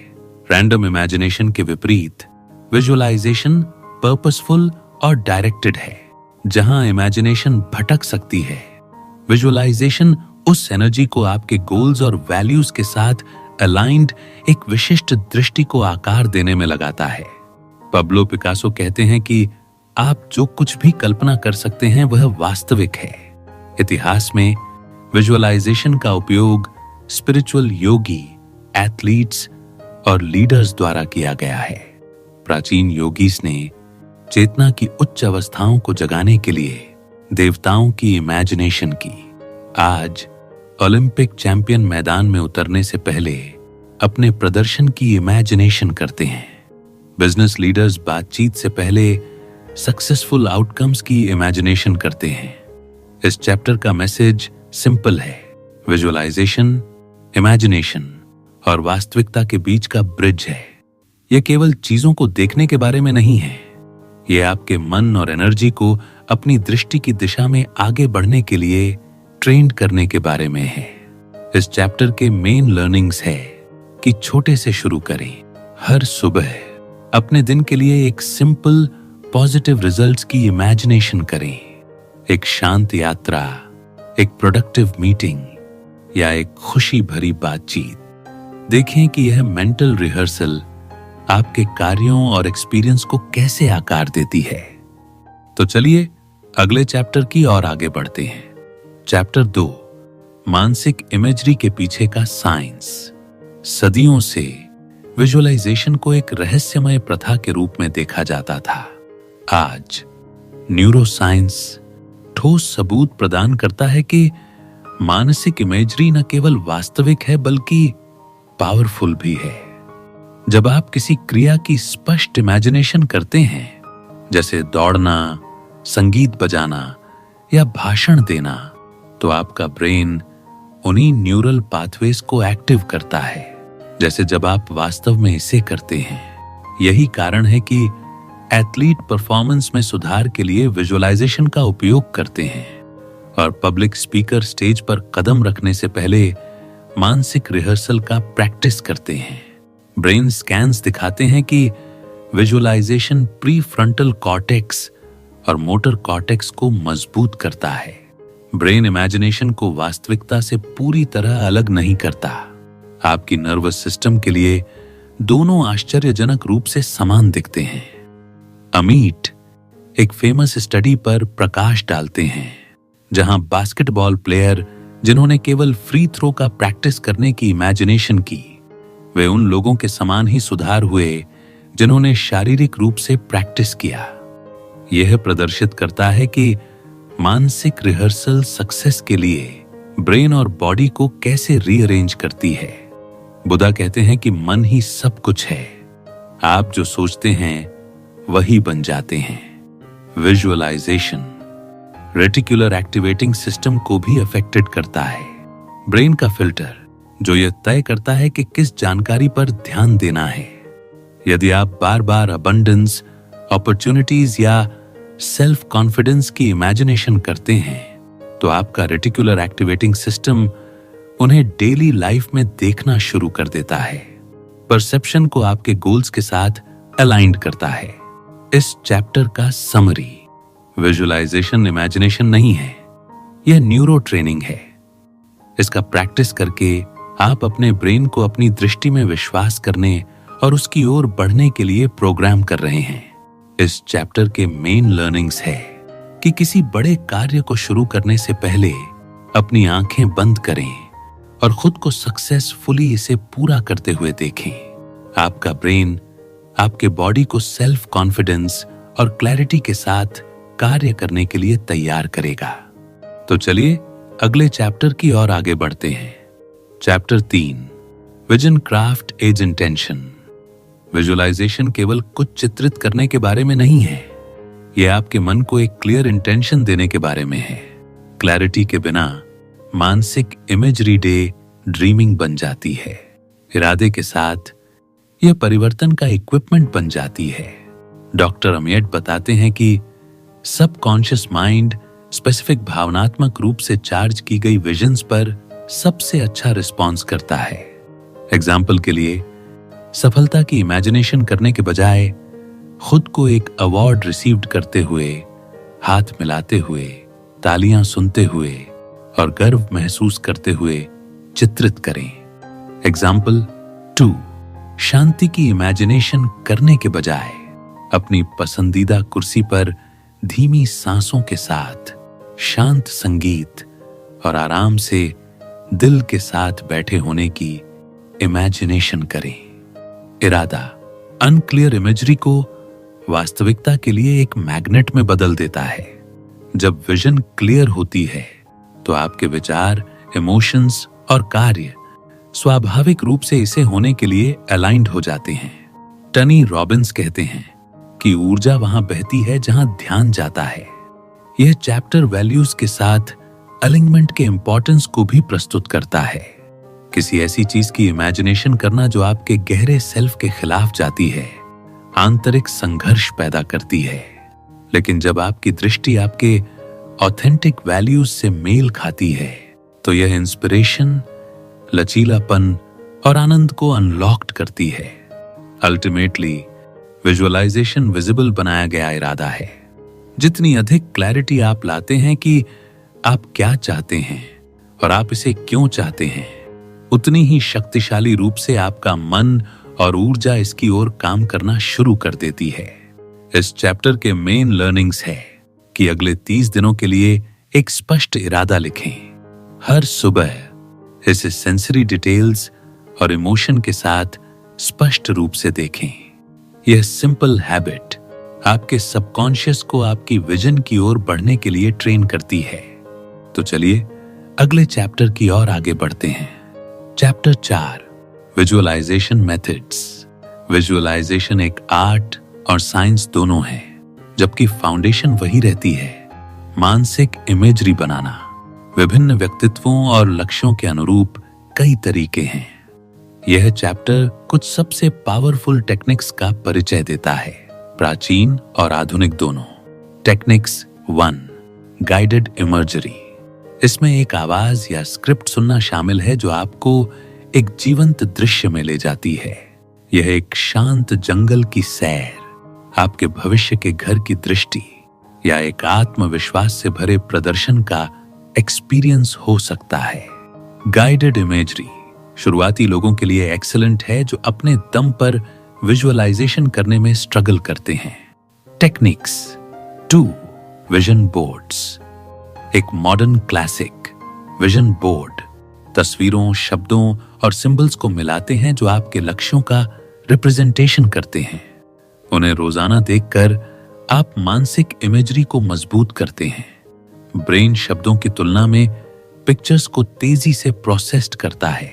रैंडम इमेजिनेशन के विपरीत विजुअलाइजेशन पर्पसफुल और डायरेक्टेड है। जहां इमेजिनेशन भटक सकती है, विजुअलाइजेशन उस एनर्जी को आपके गोल्स और वैल्यूज के साथ अलाइंड एक विशिष्ट दृष्टि को आकार देने में लगाता है। पब्लो पिकासो कहते हैं कि आप जो कुछ भी कल्पना कर सकते हैं वह वास्तविक है। इतिहास में विजुअलाइजेशन का उपयोग स्पिरिचुअल योगी, एथलीट्स और लीडर्स द्वारा किया गया है। प्राचीन योगीस ने चेतना की उच्च अवस्थाओं को जगाने के लिए देवताओं की इमेजिनेशन की। आज ओलंपिक चैंपियन मैदान में उतरने से पहले अपने प्रदर्शन की इमेजिनेशन करते हैं। बिजनेस लीडर्स बातचीत से पहले सक्सेसफुल आउटकम्स की इमेजिनेशन करते हैं। इस चैप्टर का मैसेज सिंपल है। विजुअलाइजेशन, इमेजिनेशन और वास्तविकता के बीच का ब्रिज है। यह केवल चीजों को देखने के बारे में नहीं है, यह आपके मन और एनर्जी को अपनी दृष्टि की दिशा में आगे बढ़ने के लिए ट्रेंड करने के बारे में है। इस चैप्टर के मेन लर्निंग्स है कि छोटे से शुरू करें। हर सुबह अपने दिन के लिए एक सिंपल पॉजिटिव रिजल्ट्स की इमेजिनेशन करें। एक शांत यात्रा, एक प्रोडक्टिव मीटिंग या एक खुशी भरी बातचीत। देखें कि यह मेंटल रिहर्सल आपके कार्यों और एक्सपीरियंस को कैसे आकार देती है। तो चलिए अगले चैप्टर की ओर आगे बढ़ते हैं। चैप्टर 2, मानसिक इमेजरी के पीछे का साइंस। सदियों से विजुअलाइजेशन को एक रहस्यमय प्रथा के रूप में देखा जाता था। आज न्यूरोसाइंस ठोस सबूत प्रदान करता है कि मानसिक इमेजरी न केवल वास्तविक है बल्कि पावरफुल भी है। जब आप किसी क्रिया की स्पष्ट इमेजिनेशन करते हैं, जैसे दौड़ना, संगीत बजाना या भाषण देना, तो आपका ब्रेन उन्हीं न्यूरल पाथवेज को एक्टिव करता है, जैसे जब आप वास्तव में इसे करते हैं। यही कारण है कि एथलीट परफॉर्मेंस में सुधार के लिए विजुअलाइजेशन का उपयोग करते हैं और पब्लिक स्पीकर स्टेज पर कदम रखने से पहले मानसिक रिहर्सल का प्रैक्टिस करते हैं। ब्रेन स्कैन्स दिखाते हैं कि विजुअलाइजेशन प्री फ्रंटल कॉर्टेक्स और मोटर कॉर्टेक्स को मजबूत करता है। ब्रेन इमेजिनेशन को वास्तविकता से पूरी तरह अलग नहीं करता। आपकी नर्वस सिस्टम के लिए दोनों आश्चर्यजनक रूप से समान दिखते हैं। अमीट एक फेमस स्टडी पर प्रकाश डालते हैं, जहां बास्केटबॉल प्लेयर जिन्होंने केवल फ्री थ्रो का प्रैक्टिस करने की इमेजिनेशन की, वे उन लोगों के समान ही सुधार हुए जिन्होंने शारीरिक रूप से प्रैक्टिस किया। यह प्रदर्शित करता है कि मानसिक रिहर्सल सक्सेस के लिए ब्रेन और बॉडी को कैसे रीअरेंज करती है। बुद्धा कहते हैं कि मन ही सब कुछ है। आप जो सोचते हैं वही बन जाते हैं। विजुअलाइजेशन रेटिकुलर एक्टिवेटिंग सिस्टम को भी अफेक्टेड करता है। ब्रेन का फिल्टर जो यह तय करता है कि किस जानकारी पर ध्यान देना है। यदि आप बार बार अबंडेंस, अपॉर्चुनिटीज या सेल्फ कॉन्फिडेंस की इमेजिनेशन करते हैं, तो आपका रेटिकुलर एक्टिवेटिंग सिस्टम उन्हें डेली लाइफ में देखना शुरू कर देता है। परसेप्शन को आपके गोल्स के साथ अलाइंड करता है। इस चैप्टर का समरी, विजुअलाइजेशन इमेजिनेशन नहीं है, यह न्यूरो ट्रेनिंग है। इसका प्रैक्टिस करके आप अपने ब्रेन को अपनी दृष्टि में विश्वास करने और उसकी ओर बढ़ने के लिए प्रोग्राम कर रहे हैं। इस चैप्टर के मेन लर्निंग्स है कि किसी बड़े कार्य को शुरू करने से पहले अपनी आंखें बंद करें और खुद को सक्सेसफुली इसे पूरा करते हुए देखें। आपका ब्रेन आपके बॉडी को सेल्फ कॉन्फिडेंस और क्लैरिटी के साथ कार्य करने के लिए तैयार करेगा। तो चलिए अगले चैप्टर की ओर आगे बढ़ते हैं। Chapter 3, vision craft as intention. Visualisation केवल कुछ चित्रित करने के बारे में नहीं है, यह आपके मन को एक क्लियर इंटेंशन देने के बारे में है। क्लैरिटी के बिना मानसिक इमेजरी डे ड्रीमिंग बन जाती है। इरादे के साथ यह परिवर्तन का इक्विपमेंट बन जाती है। डॉक्टर अमियट बताते हैं कि सबकॉन्शियस माइंड स्पेसिफिक भावनात्मक रूप से चार्ज की गई विजन्स पर सबसे अच्छा रिस्पॉन्स करता है। एग्जाम्पल के लिए, सफलता की इमेजिनेशन करने के बजाय खुद को एक अवार्ड रिसीव्ड करते हुए, हाथ मिलाते हुए, तालियां सुनते हुए और गर्व महसूस करते हुए चित्रित करें। एग्जाम्पल 2, शांति की इमेजिनेशन करने के बजाय अपनी पसंदीदा कुर्सी पर धीमी सांसों के साथ शांत संगीत और आराम से दिल के साथ बैठे होने की इमेजिनेशन करें। इरादा अनक्लियर इमेजरी को वास्तविकता के लिए एक मैग्नेट में बदल देता है। जब विजन क्लियर होती है तो आपके विचार, इमोशंस और कार्य स्वाभाविक रूप से इसे होने के लिए अलाइंड हो जाते हैं। टनी रॉबिन्स कहते हैं कि ऊर्जा वहां बहती है जहां ध्यान जाता है। यह चैप्टर वैल्यूज के साथ अलिग्नमेंट के इंपॉर्टेंस को भी प्रस्तुत करता है। किसी ऐसी चीज की इमेजिनेशन करना जो आपके गहरे सेल्फ के खिलाफ जाती है, आंतरिक संघर्ष पैदा करती है। लेकिन जब आपकी दृष्टि आपके ऑथेंटिक वैल्यूज से मेल खाती है तो यह इंस्पिरेशन, लचीलापन और आनंद को अनलॉक्ड करती है। अल्टीमेटली विजुअलाइजेशन विजिबल बनाया गया इरादा है। जितनी अधिक क्लैरिटी आप लाते हैं कि आप क्या चाहते हैं और आप इसे क्यों चाहते हैं, उतनी ही शक्तिशाली रूप से आपका मन और ऊर्जा इसकी ओर काम करना शुरू कर देती है। इस चैप्टर के मेन लर्निंग्स है कि अगले 30 दिनों के लिए एक स्पष्ट इरादा लिखें। हर सुबह इसे सेंसरी डिटेल्स और इमोशन के साथ स्पष्ट रूप से देखें। यह सिंपल हैबिट आपके सबकॉन्शियस को आपकी विजन की ओर बढ़ने के लिए ट्रेन करती है। तो चलिए अगले चैप्टर की ओर आगे बढ़ते हैं। Chapter 4, visualisation methods. विजुअलाइजेशन एक आर्ट और साइंस दोनों है, जबकि फाउंडेशन वही रहती है, मानसिक इमेजरी बनाना। विभिन्न व्यक्तित्वों और लक्ष्यों के अनुरूप कई तरीके हैं। यह चैप्टर कुछ सबसे पावरफुल टेक्निक्स का परिचय देता है, प्राचीन और आधुनिक दोनों। Techniques 1, guided imagery. इसमें एक आवाज या स्क्रिप्ट सुनना शामिल है जो आपको एक जीवंत दृश्य में ले जाती है। यह एक शांत जंगल की सैर, आपके भविष्य के घर की दृष्टि या एक आत्मविश्वास से भरे प्रदर्शन का एक्सपीरियंस हो सकता है। गाइडेड इमेजरी शुरुआती लोगों के लिए एक्सीलेंट है जो अपने दम पर विजुअलाइजेशन करने में स्ट्रगल करते हैं। Techniques 2, vision boards. एक मॉडर्न क्लासिक। विजन बोर्ड तस्वीरों, शब्दों और सिंबल्स को मिलाते हैं जो आपके लक्ष्यों का रिप्रेजेंटेशन करते हैं। उन्हें रोजाना देखकर आप मानसिक इमेजरी को मजबूत करते हैं। ब्रेन शब्दों की तुलना में पिक्चर्स को तेजी से प्रोसेस्ड करता है,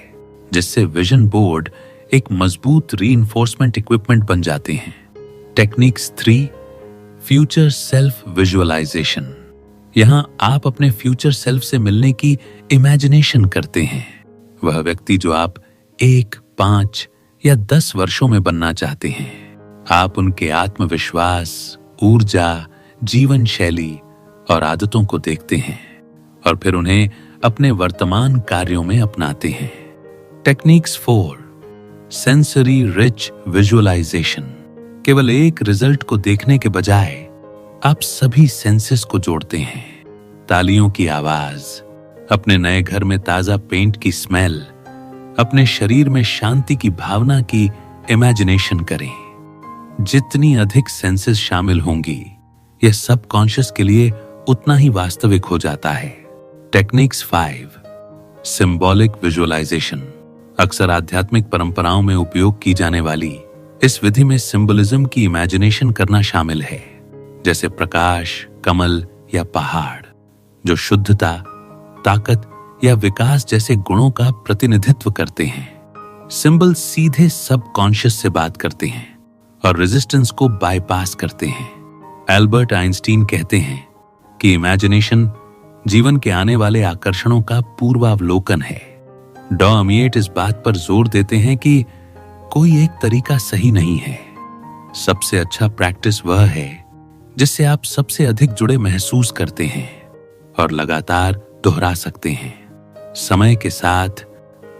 जिससे विजन बोर्ड एक मजबूत रीइंफोर्समेंट इक्विपमेंट बन जाते हैं। Techniques 3, future self visualisation. यहां आप अपने फ्यूचर सेल्फ से मिलने की इमेजिनेशन करते हैं। वह व्यक्ति जो आप 1, 5 या 10 वर्षों में बनना चाहते हैं। आप उनके आत्मविश्वास, ऊर्जा, जीवन शैली और आदतों को देखते हैं और फिर उन्हें अपने वर्तमान कार्यों में अपनाते हैं। Techniques 4, sensory rich visualisation. केवल एक रिजल्ट को देखने के बजाय आप सभी सेंसेस को जोड़ते हैं। तालियों की आवाज, अपने नए घर में ताजा पेंट की स्मेल, अपने शरीर में शांति की भावना की इमेजिनेशन करें। जितनी अधिक सेंसेस शामिल होंगी, यह सबकॉन्शियस के लिए उतना ही वास्तविक हो जाता है। Techniques 5, symbolic visualisation. अक्सर आध्यात्मिक परंपराओं में उपयोग की जाने वाली इस विधि में सिंबलिज्म की इमेजिनेशन करना शामिल है, जैसे प्रकाश, कमल या पहाड़, जो शुद्धता, ताकत या विकास जैसे गुणों का प्रतिनिधित्व करते हैं। सिंबल सीधे सबकॉन्शियस से बात करते हैं और रेजिस्टेंस को बाईपास करते हैं। एल्बर्ट आइंस्टीन कहते हैं कि इमेजिनेशन जीवन के आने वाले आकर्षणों का पूर्वावलोकन है। डॉ अमिएट इस बात पर जोर देते हैं कि कोई एक तरीका सही नहीं है। सबसे अच्छा प्रैक्टिस वह है जिससे आप सबसे अधिक जुड़े महसूस करते हैं और लगातार दोहरा सकते हैं। समय के साथ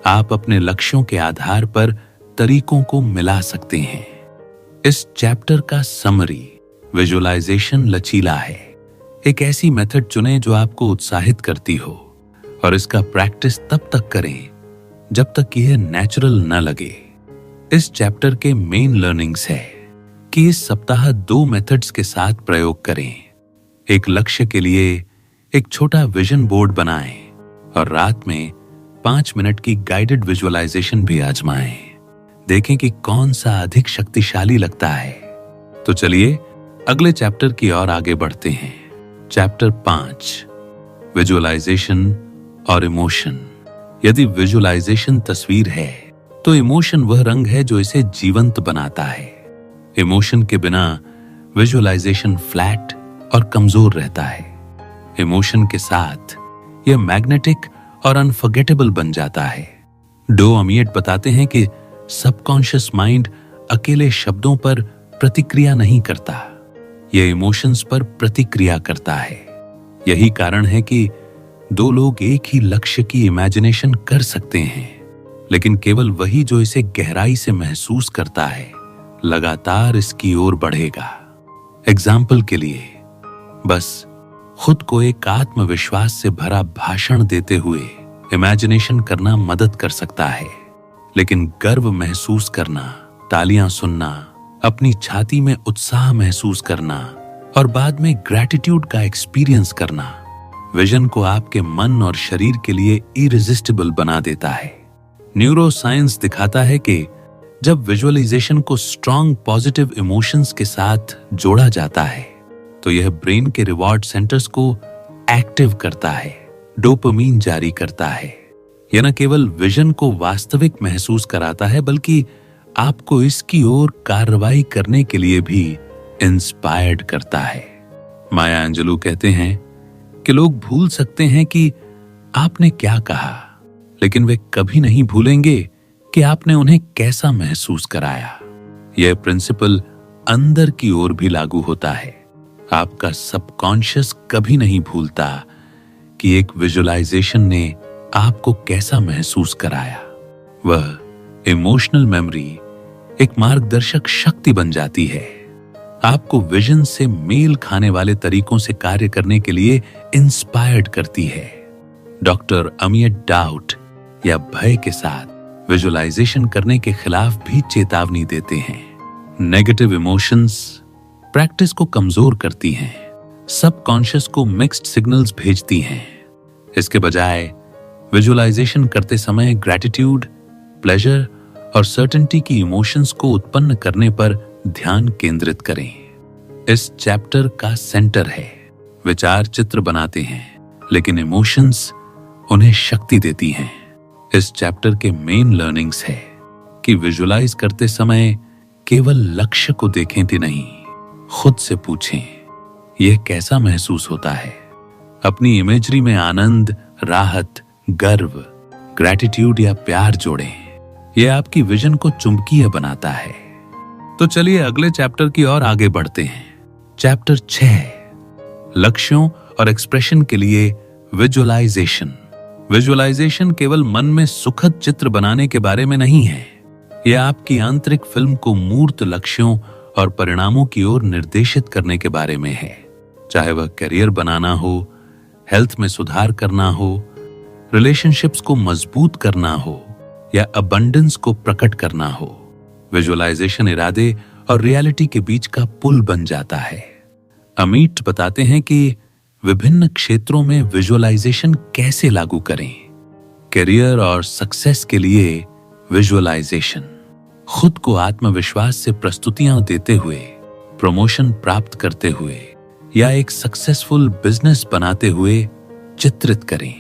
आप अपने लक्ष्यों के आधार पर तरीकों को मिला सकते हैं। इस चैप्टर का समरी, विजुअलाइजेशन लचीला है। एक ऐसी मेथड चुनें जो आपको उत्साहित करती हो और इसका प्रैक्टिस तब तक करें जब तक यह नेचुरल न लगे। इस चैप्टर के मेन लर्निंग्स है कि इस सप्ताह 2 मेथड्स के साथ प्रयोग करें। एक लक्ष्य के लिए एक छोटा विजन बोर्ड बनाएं और रात में 5 मिनट की गाइडेड विजुअलाइजेशन भी आजमाएं। देखें कि कौन सा अधिक शक्तिशाली लगता है। तो चलिए अगले चैप्टर की ओर आगे बढ़ते हैं। चैप्टर 5, विजुअलाइजेशन और इमोशन। यदि विजुअलाइजेशन तस्वीर है तो इमोशन वह रंग है जो इसे जीवंत बनाता है। इमोशन के बिना विजुअलाइजेशन फ्लैट और कमजोर रहता है। इमोशन के साथ यह मैग्नेटिक और अनफॉरगेटेबल बन जाता है। डो अमिएट बताते हैं कि सबकॉन्शियस माइंड अकेले शब्दों पर प्रतिक्रिया नहीं करता, यह इमोशंस पर प्रतिक्रिया करता है। यही कारण है कि 2 लोग एक ही लक्ष्य की इमेजिनेशन कर सकते हैं, लेकिन केवल वही जो इसे गहराई से महसूस करता है लगातार इसकी ओर बढ़ेगा। एग्जाम्पल के लिए, बस खुद को एक आत्मविश्वास से भरा भाषण देते हुए इमेजिनेशन करना मदद कर सकता है, लेकिन गर्व महसूस करना, तालियां सुनना, अपनी छाती में उत्साह महसूस करना और बाद में ग्रैटिट्यूड का एक्सपीरियंस करना विजन को आपके मन और शरीर के लिए इरेजिस्टिबल बना देता है। न्यूरो साइंस दिखाता है कि जब विजुअलाइजेशन को स्ट्रॉन्ग पॉजिटिव इमोशंस के साथ जोड़ा जाता है तो यह ब्रेन के रिवॉर्ड सेंटर्स को एक्टिव करता है, डोपामीन जारी करता है। यह न केवल विजन को वास्तविक महसूस कराता है बल्कि आपको इसकी ओर कार्रवाई करने के लिए भी इंस्पायर्ड करता है। माया एंजेलू कहते हैं कि लोग भूल सकते हैं कि आपने क्या कहा, लेकिन वे कभी नहीं भूलेंगे कि आपने उन्हें कैसा महसूस कराया। यह प्रिंसिपल अंदर की ओर भी लागू होता है। आपका सबकॉन्शियस कभी नहीं भूलता कि एक विजुअलाइजेशन ने आपको कैसा महसूस कराया। वह इमोशनल मेमोरी एक मार्गदर्शक शक्ति बन जाती है, आपको विजन से मेल खाने वाले तरीकों से कार्य करने के लिए इंस्पायर्ड करती है। डॉक्टर अमिएट डाउट या भय के साथ विजुअलाइजेशन करने के खिलाफ भी चेतावनी देते हैं। नेगेटिव इमोशंस प्रैक्टिस को कमजोर करती हैं, सबकॉन्शियस को मिक्स्ड सिग्नल्स भेजती हैं। इसके बजाय विजुअलाइजेशन करते समय ग्रैटिट्यूड, प्लेजर और सर्टेनिटी की इमोशंस को उत्पन्न करने पर ध्यान केंद्रित करें। इस चैप्टर का सेंटर है विचार चित्र बनाते हैं, लेकिन इमोशंस उन्हें शक्ति देती हैं। इस चैप्टर के मेन लर्निंग्स है कि विजुअलाइज करते समय केवल लक्ष्य को देखें तो नहीं, खुद से पूछें यह कैसा महसूस होता है। अपनी इमेजरी में आनंद, राहत, गर्व, ग्रैटिट्यूड या प्यार जोड़ें। यह आपकी विजन को चुंबकीय बनाता है। तो चलिए अगले चैप्टर की ओर आगे बढ़ते हैं। चैप्टर 6, लक्ष्यों और एक्सप्रेशन के लिए विजुअलाइजेशन। विजुअलाइजेशन केवल मन में सुखद चित्र बनाने के बारे में नहीं है, यह आपकी आंतरिक फिल्म को मूर्त लक्ष्यों और परिणामों की ओर निर्देशित करने के बारे में है। चाहे वह करियर बनाना हो, हेल्थ में सुधार करना हो, रिलेशनशिप्स को मजबूत करना हो या अबंडेंस को प्रकट करना हो, विजुअलाइजेशन इरादे और रियलिटी के बीच का पुल बन जाता है। अमिट बताते हैं कि विभिन्न क्षेत्रों में विजुअलाइजेशन कैसे लागू करें। करियर और सक्सेस के लिए विजुअलाइजेशन, खुद को आत्मविश्वास से प्रस्तुतियां देते हुए, प्रमोशन प्राप्त करते हुए या एक सक्सेसफुल बिजनेस बनाते हुए चित्रित करें।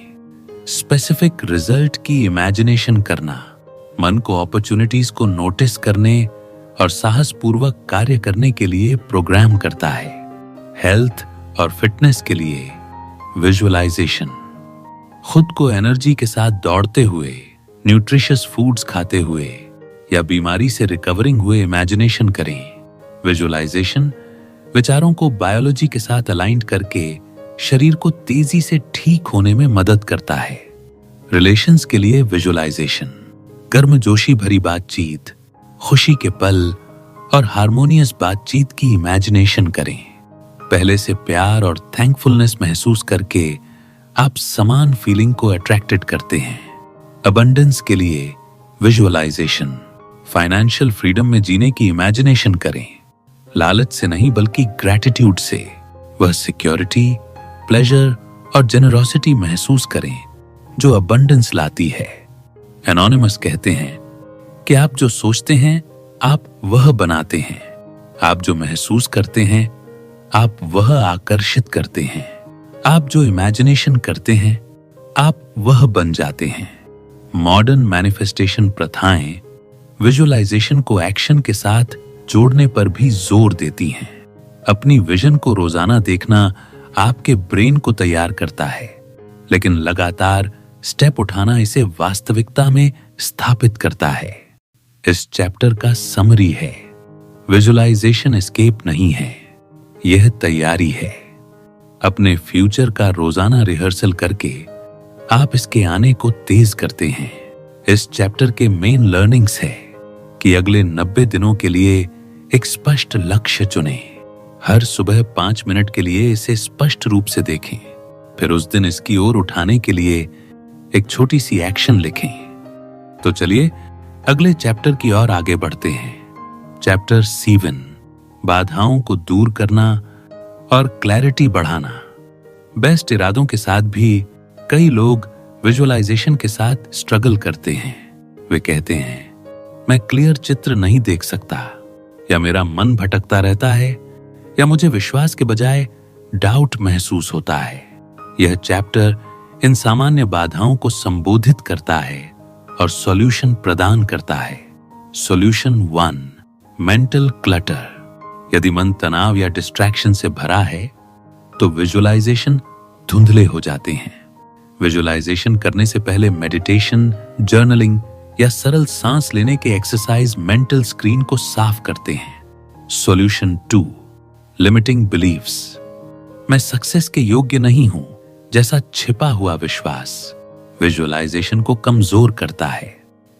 स्पेसिफिक रिजल्ट की इमेजिनेशन करना मन को अपॉर्चुनिटीज को नोटिस करने और साहसपूर्वक कार्य करने के लिए प्रोग्राम करता है। हेल्थ और फिटनेस के लिए विजुअलाइजेशन, खुद को एनर्जी के साथ दौड़ते हुए, न्यूट्रिशियस फूड्स खाते हुए या बीमारी से रिकवरिंग हुए इमेजिनेशन करें। विजुअलाइजेशन विचारों को बायोलॉजी के साथ अलाइन करके शरीर को तेजी से ठीक होने में मदद करता है। रिलेशंस के लिए विजुअलाइजेशन गर्मजोशी भरी बातचीत, खुशी के पल और हार्मोनियस बातचीत की इमेजिनेशन करें। पहले से प्यार और थैंकफुलनेस महसूस करके आप समान फीलिंग को अट्रैक्टेड करते हैं। अबंडेंस के लिए विजुअलाइजेशन फाइनेंशियल फ्रीडम में जीने की इमेजिनेशन करें। लालच से नहीं बल्कि ग्रैटिट्यूड से वह सिक्योरिटी, प्लेजर और जेनरोसिटी महसूस करें जो अबंडेंस लाती है। एनोनिमस कहते हैं कि आप जो सोचते हैं आप वह बनाते हैं, आप जो महसूस करते हैं आप वह आकर्षित करते हैं, आप जो इमेजिनेशन करते हैं आप वह बन जाते हैं। मॉडर्न मैनिफेस्टेशन प्रथाएं विजुअलाइजेशन को एक्शन के साथ जोड़ने पर भी जोर देती हैं। अपनी विजन को रोजाना देखना आपके ब्रेन को तैयार करता है, लेकिन लगातार स्टेप उठाना इसे वास्तविकता में स्थापित करता है। इस चैप्टर का समरी है, विजुअलाइजेशन एस्केप नहीं है, यह तैयारी है। अपने फ्यूचर का रोजाना रिहर्सल करके आप इसके आने को तेज करते हैं। इस चैप्टर के मेन लर्निंग्स है कि अगले 90 दिनों के लिए एक स्पष्ट लक्ष्य चुनें। हर सुबह 5 मिनट के लिए इसे स्पष्ट रूप से देखें, फिर उस दिन इसकी ओर उठाने के लिए एक छोटी सी एक्शन लिखें। तो चलिए अगले चैप्टर की ओर आगे बढ़ते हैं। चैप्टर 7 बाधाओं को दूर करना और क्लैरिटी बढ़ाना। बेस्ट इरादों के साथ भी कई लोग विजुअलाइजेशन के साथ स्ट्रगल करते हैं। वे कहते हैं मैं क्लियर चित्र नहीं देख सकता, या मेरा मन भटकता रहता है, या मुझे विश्वास के बजाय डाउट महसूस होता है। यह चैप्टर इन सामान्य बाधाओं को संबोधित करता है और सॉल्यूशन प्रदान करता है। Solution 1 mental clutter. यदि मन तनाव या डिस्ट्रैक्शन से भरा है तो विजुअलाइजेशन धुंधले हो जाते हैं। विजुअलाइजेशन करने से पहले मेडिटेशन, जर्नलिंग या सरल सांस लेने के एक्सरसाइज मेंटल स्क्रीन को साफ करते हैं। Solution 2 limiting believes. मैं सक्सेस के योग्य नहीं हूं जैसा छिपा हुआ विश्वास विजुअलाइजेशन को कमजोर करता है।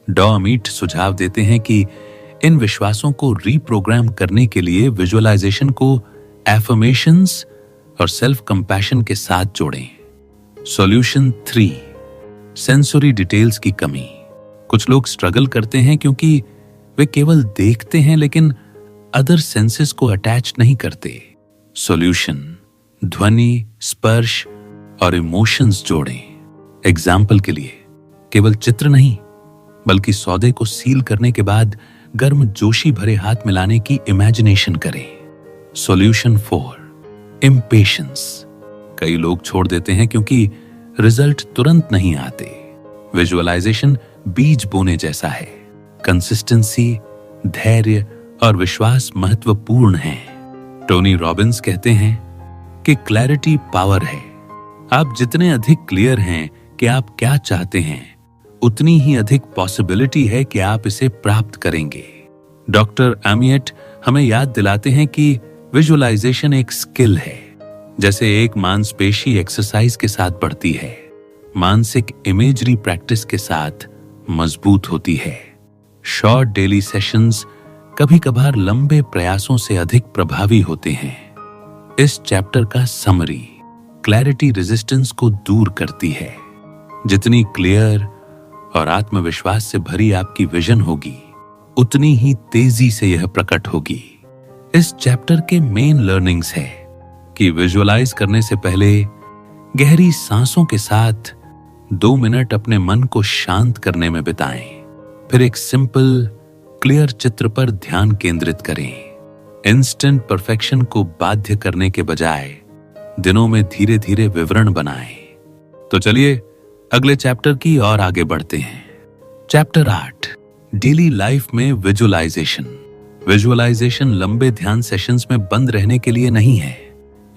डॉ अमीट सुझाव देते हैं कि इन विश्वासों को रीप्रोग्राम करने के लिए विजुअलाइजेशन को एफर्मेशंस और सेल्फ कंपैशन के साथ जोड़ें। सॉल्यूशन 3 सेंसरी डिटेल्स की कमी। कुछ लोग स्ट्रगल करते हैं क्योंकि वे केवल देखते हैं लेकिन अदर सेंसेस को अटैच नहीं करते। सॉल्यूशन ध्वनि, स्पर्श और इमोशंस जोड़ें। एग्जाम्पल के लिए केवल चित्र नहीं बल्कि सौदे को सील करने के बाद गर्म जोशी भरे हाथ मिलाने की इमेजिनेशन करें। Solution 4 impatience. कई लोग छोड़ देते हैं क्योंकि रिजल्ट तुरंत नहीं आते। विजुअलाइजेशन बीज बोने जैसा है। कंसिस्टेंसी, धैर्य और विश्वास महत्वपूर्ण है। टोनी रॉबिन्स कहते हैं कि क्लैरिटी पावर है। आप जितने अधिक क्लियर हैं कि आप क्या चाहते हैं, उतनी ही अधिक पॉसिबिलिटी है कि आप इसे प्राप्त करेंगे। डॉक्टर एमियट हमें याद दिलाते हैं कि विजुअलाइजेशन एक स्किल है, जैसे एक मांसपेशी एक्सरसाइज के साथ बढ़ती है, मानसिक इमेजरी प्रैक्टिस के साथ मजबूत होती है। शॉर्ट डेली सेशंस कभी कभार लंबे प्रयासों से अधिक प्रभावी होते हैं। इस चैप्टर का समरी क्लैरिटी रेजिस्टेंस को दूर करती है। जितनी क्लियर और आत्मविश्वास से भरी आपकी विजन होगी, उतनी ही तेजी से यह प्रकट होगी। इस चैप्टर के मेन लर्निंग्स है कि विजुअलाइज करने से पहले गहरी सांसों के साथ 2 मिनट अपने मन को शांत करने में बिताएं। फिर एक सिंपल क्लियर चित्र पर ध्यान केंद्रित करें। इंस्टेंट परफेक्शन को बाध्य करने के बजाय दिनों में धीरे धीरे विवरण बनाएं। तो चलिए अगले चैप्टर की ओर आगे बढ़ते हैं। चैप्टर 8 डेली लाइफ में विजुअलाइजेशन। विजुअलाइजेशन लंबे ध्यान सेशंस में बंद रहने के लिए नहीं है।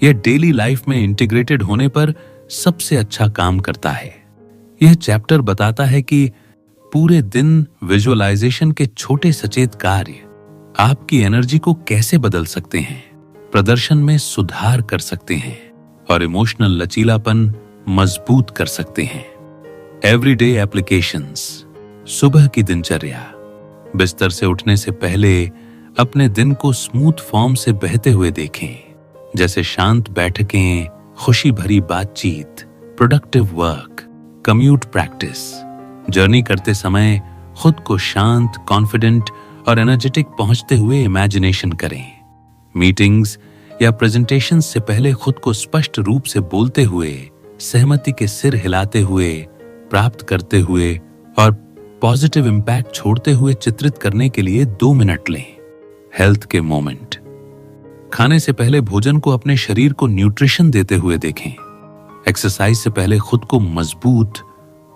यह डेली लाइफ में इंटीग्रेटेड होने पर सबसे अच्छा काम करता है। यह चैप्टर बताता है कि पूरे दिन विजुअलाइजेशन के छोटे सचेत कार्य आपकी एनर्जी को कैसे बदल सकते हैं, प्रदर्शन में सुधार कर सकते हैं और इमोशनल लचीलापन मजबूत कर सकते हैं। Everyday applications. सुबह की दिनचर्या। बिस्तर से उठने से पहले अपने दिन को स्मूथ फॉर्म से बहते हुए देखें, जैसे शांत बैठकें, खुशी भरी बातचीत, productive work, commute practice. Journey करते समय खुद को शांत, कॉन्फिडेंट और एनर्जेटिक पहुंचते हुए इमेजिनेशन करें। मीटिंग्स या प्रेजेंटेशन से पहले खुद को स्पष्ट रूप से बोलते हुए, सहमति के सिर हिलाते हुए, प्राप्त करते हुए और पॉजिटिव इंपैक्ट छोड़ते हुए चित्रित करने के लिए 2 मिनट लें। हेल्थ के मोमेंट। खाने से पहले भोजन को अपने शरीर को न्यूट्रिशन देते हुए देखें। एक्सरसाइज से पहले खुद को मजबूत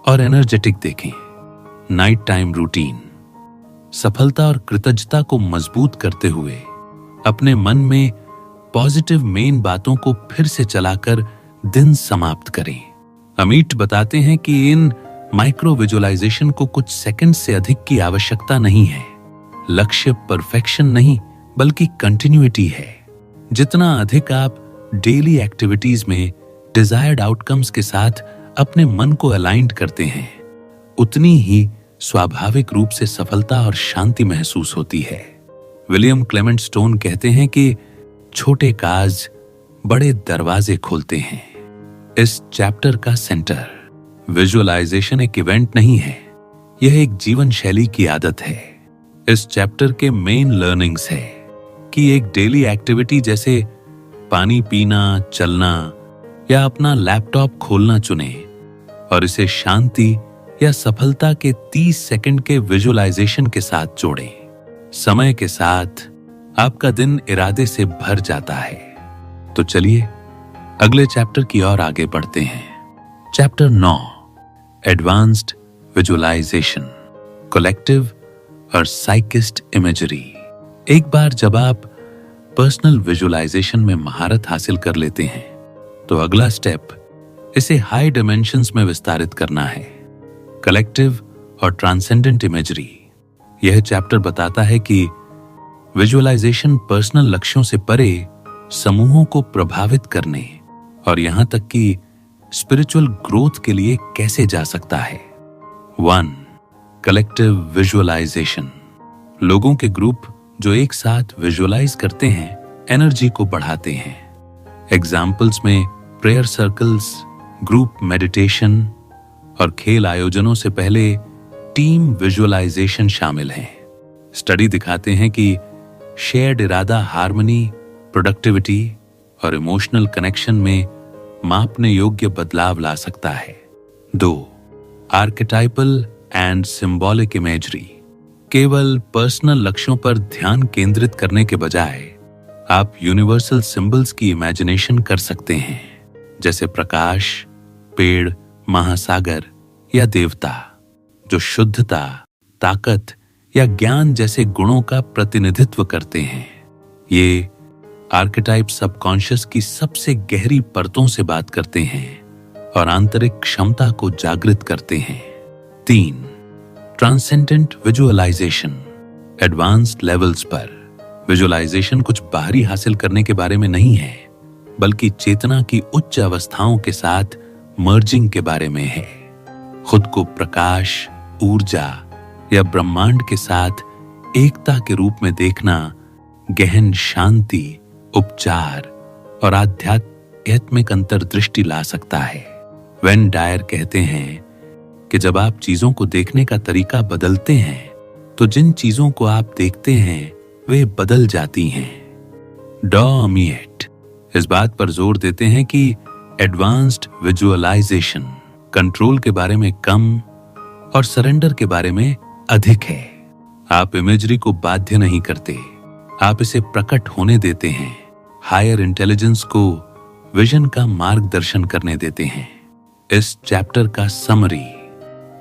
और एनर्जेटिक देखें। Night time routine. सफलता और कृतज्ञता को मजबूत करते हुए अपने मन में पॉजिटिव मेन बातों को फिर से चलाकर दिन समाप्त करें। अमित बताते हैं कि इन माइक्रो विजुअलाइजेशन को कुछ सेकंड से अधिक की आवश्यकता नहीं है। लक्ष्य परफेक्शन नहीं बल्कि कंटिन्यूटी है। जितना अधिक आप डेली एक्टिविटीज में डिजायर्ड आउटकम्स के साथ अपने मन को अलाइंड करते हैं, उतनी ही स्वाभाविक रूप से सफलता और शांति महसूस होती है। विलियम क्लेमेंट स्टोन कहते हैं कि छोटे काज बड़े दरवाजे खोलते हैं। इस चैप्टर का सेंटर विजुअलाइजेशन एक इवेंट नहीं है, यह एक जीवन शैली की आदत है। इस चैप्टर के मेन लर्निंग्स है कि एक डेली एक्टिविटी जैसे पानी पीना, चलना या अपना लैपटॉप खोलना चुने और इसे शांति या सफलता के 30 सेकंड के विजुअलाइजेशन के साथ जोड़ें। समय के साथ आपका दिन इरादे से भर जाता है। तो चलिए अगले चैप्टर की ओर आगे बढ़ते हैं। चैप्टर 9, एडवांस्ड विजुअलाइजेशन, कलेक्टिव और साइकिस्ट इमेजरी। एक बार जब आप पर्सनल विजुअलाइजेशन में महारत हासिल कर लेते हैं, तो अगला स्टेप इसे हाई डायमेंशंस में विस्तारित करना है। कलेक्टिव और ट्रांसेंडेंट इमेजरी। यह चैप्टर बताता है कि विजुअलाइजेशन पर्सनल लक्ष्यों से परे समूहों को प्रभावित करने और यहां तक कि स्पिरिचुअल ग्रोथ के लिए कैसे जा सकता है। 1. Collective visualisation. लोगों के ग्रुप जो एक साथ विजुअलाइज करते हैं, एनर्जी को बढ़ाते हैं। एग्जाम्पल्स में प्रेयर सर्कल्स, ग्रुप मेडिटेशन और खेल आयोजनों से पहले टीम विजुअलाइजेशन शामिल हैं। स्टडी दिखाते हैं कि शेयर्ड इरादा हार्मनी, प्रोडक्टिविटी और इमोशनल कनेक्शन में मापने योग्य बदलाव ला सकता है। 2. आर्केटाइपल एंड सिंबॉलिक इमेजरी। केवल पर्सनल लक्ष्यों पर ध्यान केंद्रित करने के बजाय आप यूनिवर्सल सिंबल्स की इमेजिनेशन कर सकते हैं, जैसे प्रकाश, पेड़, महासागर या देवता, जो शुद्धता, ताकत या ज्ञान जैसे गुणों का प्रतिनिधित्व करते हैं। ये आर्केटाइप सबकॉन्शियस की सबसे गहरी परतों से बात करते हैं और आंतरिक क्षमता को जागृत करते हैं। 3. Transcendent visualisation. एडवांस्ड लेवल्स पर विजुअलाइजेशन कुछ बाहरी हासिल करने के बारे में नहीं है, बल्कि चेतना की उच्च अवस्थाओं के साथ मर्जिंग के बारे में है। खुद को प्रकाश, ऊर्जा या ब्रह्मांड के साथ एकता के रूप में देखना गहन शांति, उपचार और आध्यात्मिक अंतर्दृष्टि ला सकता है। वेन डायर कहते हैं कि जब आप चीजों को देखने का तरीका बदलते हैं, तो जिन चीजों को आप देखते हैं वे बदल जाती हैं। डॉ अमिएट इस बात पर जोर देते हैं कि एडवांस्ड विजुअलाइजेशन कंट्रोल के बारे में कम और सरेंडर के बारे में अधिक है। आप इमेजरी को बाध्य नहीं करते, आप इसे प्रकट होने देते हैं। हायर इंटेलिजेंस को विजन का मार्गदर्शन करने देते हैं। इस चैप्टर का समरी,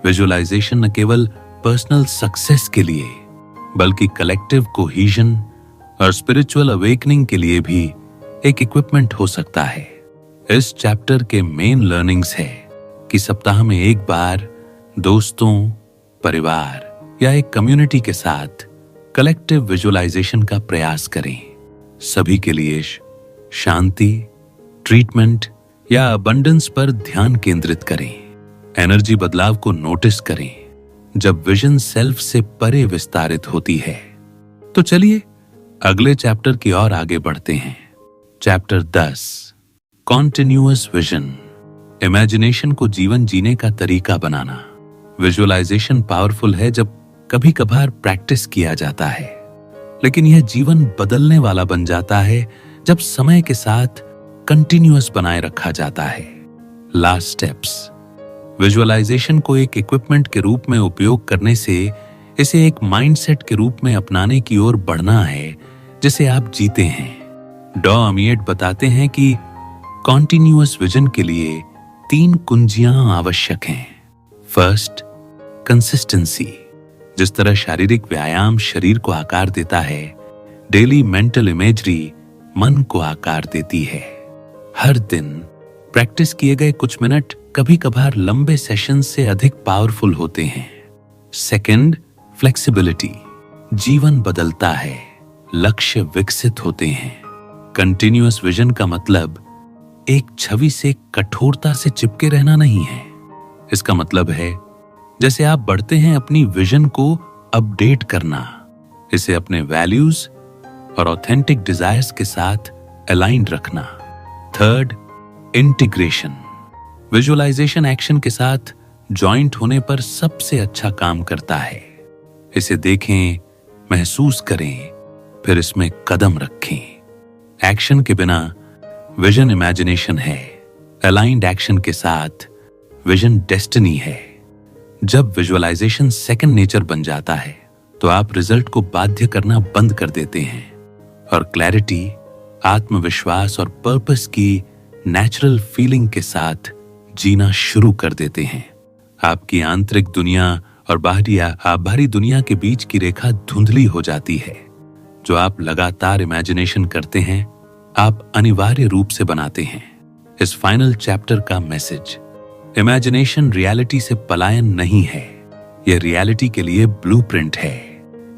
विजुअलाइजेशन न केवल पर्सनल सक्सेस के लिए बल्कि कलेक्टिव कोहीजन और स्पिरिचुअल अवेकनिंग के लिए भी एक इक्विपमेंट हो सकता है। इस चैप्टर के मेन लर्निंग्स है कि सप्ताह में एक बार दोस्तों, परिवार या एक कम्युनिटी के साथ कलेक्टिव विजुअलाइजेशन का प्रयास करें। सभी के लिए शांति, ट्रीटमेंट या अबंडेंस पर ध्यान केंद्रित करें। एनर्जी बदलाव को नोटिस करें जब विजन सेल्फ से परे विस्तारित होती है। तो चलिए अगले चैप्टर की ओर आगे बढ़ते हैं। Chapter 10, continuous vision. इमेजिनेशन को जीवन जीने का तरीका बनाना। विजुअलाइजेशन पावरफुल है जब कभी कभार प्रैक्टिस किया जाता है, लेकिन यह जीवन बदलने वाला बन जाता है जब समय के साथ कंटिन्यूअस बनाए रखा जाता है। Last steps. विजुअलाइजेशन को एक इक्विपमेंट के रूप में उपयोग करने से इसे एक माइंडसेट के रूप में अपनाने की ओर बढ़ना है जिसे आप जीते हैं। डॉ अमिएट बताते हैं कि कॉन्टिन्यूअस विजन के लिए 3 कुंजियां आवश्यक हैं। First, consistency. जिस तरह शारीरिक व्यायाम शरीर को आकार देता है, डेली मेंटल इमेजरी मन को आकार देती है। हर दिन प्रैक्टिस किए गए कुछ मिनट कभी कभार लंबे सेशन से अधिक पावरफुल होते हैं। Second, flexibility. जीवन बदलता है, लक्ष्य विकसित होते हैं। कंटिन्यूअस विजन का मतलब एक छवि से कठोरता से चिपके रहना नहीं है। इसका मतलब है जैसे आप बढ़ते हैं अपनी विजन को अपडेट करना, इसे अपने वैल्यूज और ऑथेंटिक डिजायर्स के साथ अलाइंड रखना। Third, integration. विजुअलाइजेशन एक्शन के साथ जॉइंट होने पर सबसे अच्छा काम करता है। इसे देखें, महसूस करें, फिर इसमें कदम रखें। एक्शन के बिना विजन इमेजिनेशन है, अलाइंड एक्शन के साथ विजन डेस्टिनी है। जब विजुअलाइजेशन सेकंड नेचर बन जाता है तो आप रिजल्ट को बाध्य करना बंद कर देते हैं और क्लैरिटी, आत्मविश्वास और पर्पस की नेचुरल फीलिंग के साथ जीना शुरू कर देते हैं। आपकी आंतरिक दुनिया और बाहरी दुनिया के बीच की रेखा धुंधली हो जाती है। जो आप लगातार इमेजिनेशन करते हैं, आप अनिवार्य रूप से बनाते हैं। इस फाइनल चैप्टर का मैसेज, इमेजिनेशन रियलिटी से पलायन नहीं है, यह रियलिटी के लिए ब्लूप्रिंट है।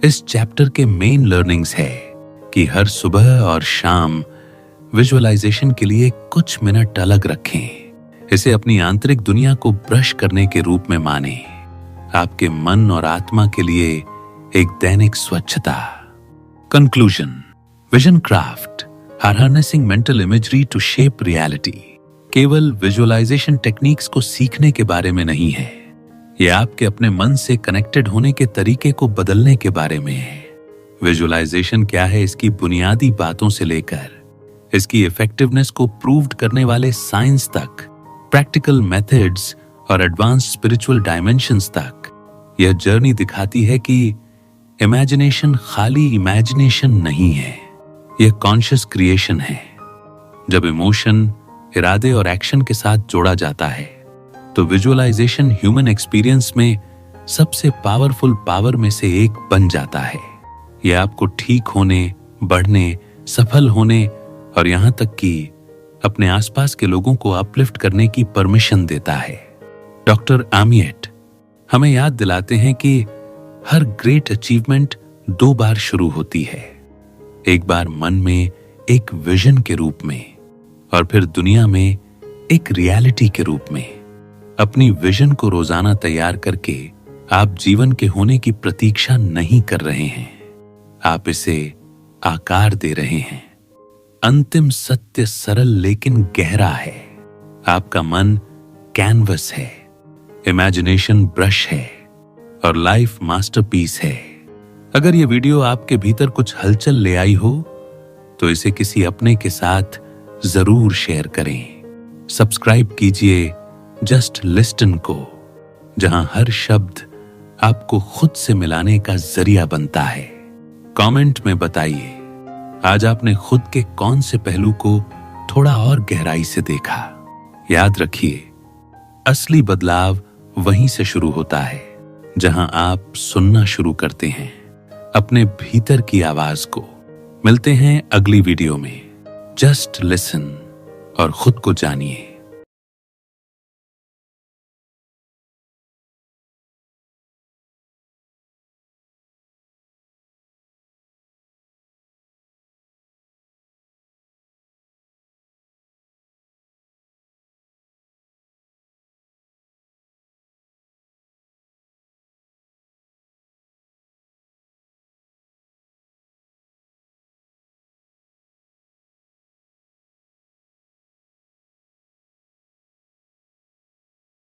इस चैप्टर के मेन लर्निंग्स है कि हर सुबह और शाम विजुअलाइजेशन के लिए कुछ मिनट अलग रखें। इसे अपनी आंतरिक दुनिया को ब्रश करने के रूप में माने, आपके मन और आत्मा के लिए एक दैनिक स्वच्छता। Conclusion, vision craft, harnessing mental imagery to shape reality, केवल विजुअलाइजेशन टेक्निक्स को सीखने के बारे में नहीं है। यह आपके अपने मन से कनेक्टेड होने के तरीके को बदलने के बारे में है। विजुअलाइजेशन क्या है, इसकी बुनियादी बातों से लेकर इसकी इफेक्टिवनेस को प्रूव्ड करने वाले साइंस तक, प्रैक्टिकल मेथड्स और एडवांस स्पिरिचुअल डायमेंशंस तक, यह जर्नी दिखाती है कि इमेजिनेशन खाली इमेजिनेशन नहीं है, यह कॉन्शियस क्रिएशन है। जब इमोशन, इरादे और एक्शन के साथ जोड़ा जाता है तो विजुअलाइजेशन ह्यूमन एक्सपीरियंस में सबसे पावरफुल पावर में से एक बन जाता है। यह आपको ठीक होने, बढ़ने, सफल होने और यहां तक कि अपने आसपास के लोगों को अपलिफ्ट करने की परमिशन देता है। डॉक्टर आमिएट हमें याद दिलाते हैं कि हर ग्रेट अचीवमेंट 2 बार शुरू होती है। एक बार मन में एक विजन के रूप में और फिर दुनिया में एक रियलिटी के रूप में। अपनी विजन को रोजाना तैयार करके आप जीवन के होने की प्रतीक्षा नहीं कर रहे हैं, आप इसे आकार दे रहे हैं। अंतिम सत्य सरल लेकिन गहरा है। आपका मन कैनवस है, इमेजिनेशन ब्रश है और लाइफ मास्टरपीस है। अगर ये वीडियो आपके भीतर कुछ हलचल ले आई हो तो इसे किसी अपने के साथ जरूर शेयर करें। सब्सक्राइब कीजिए जस्ट लिस्टन को, जहां हर शब्द आपको खुद से मिलाने का जरिया बनता है। कमेंट में बताइए आज आपने खुद के कौन से पहलू को थोड़ा और गहराई से देखा। याद रखिए, असली बदलाव वहीं से शुरू होता है जहां आप सुनना शुरू करते हैं अपने भीतर की आवाज को। मिलते हैं अगली वीडियो में। जस्ट लिसन और खुद को जानिए।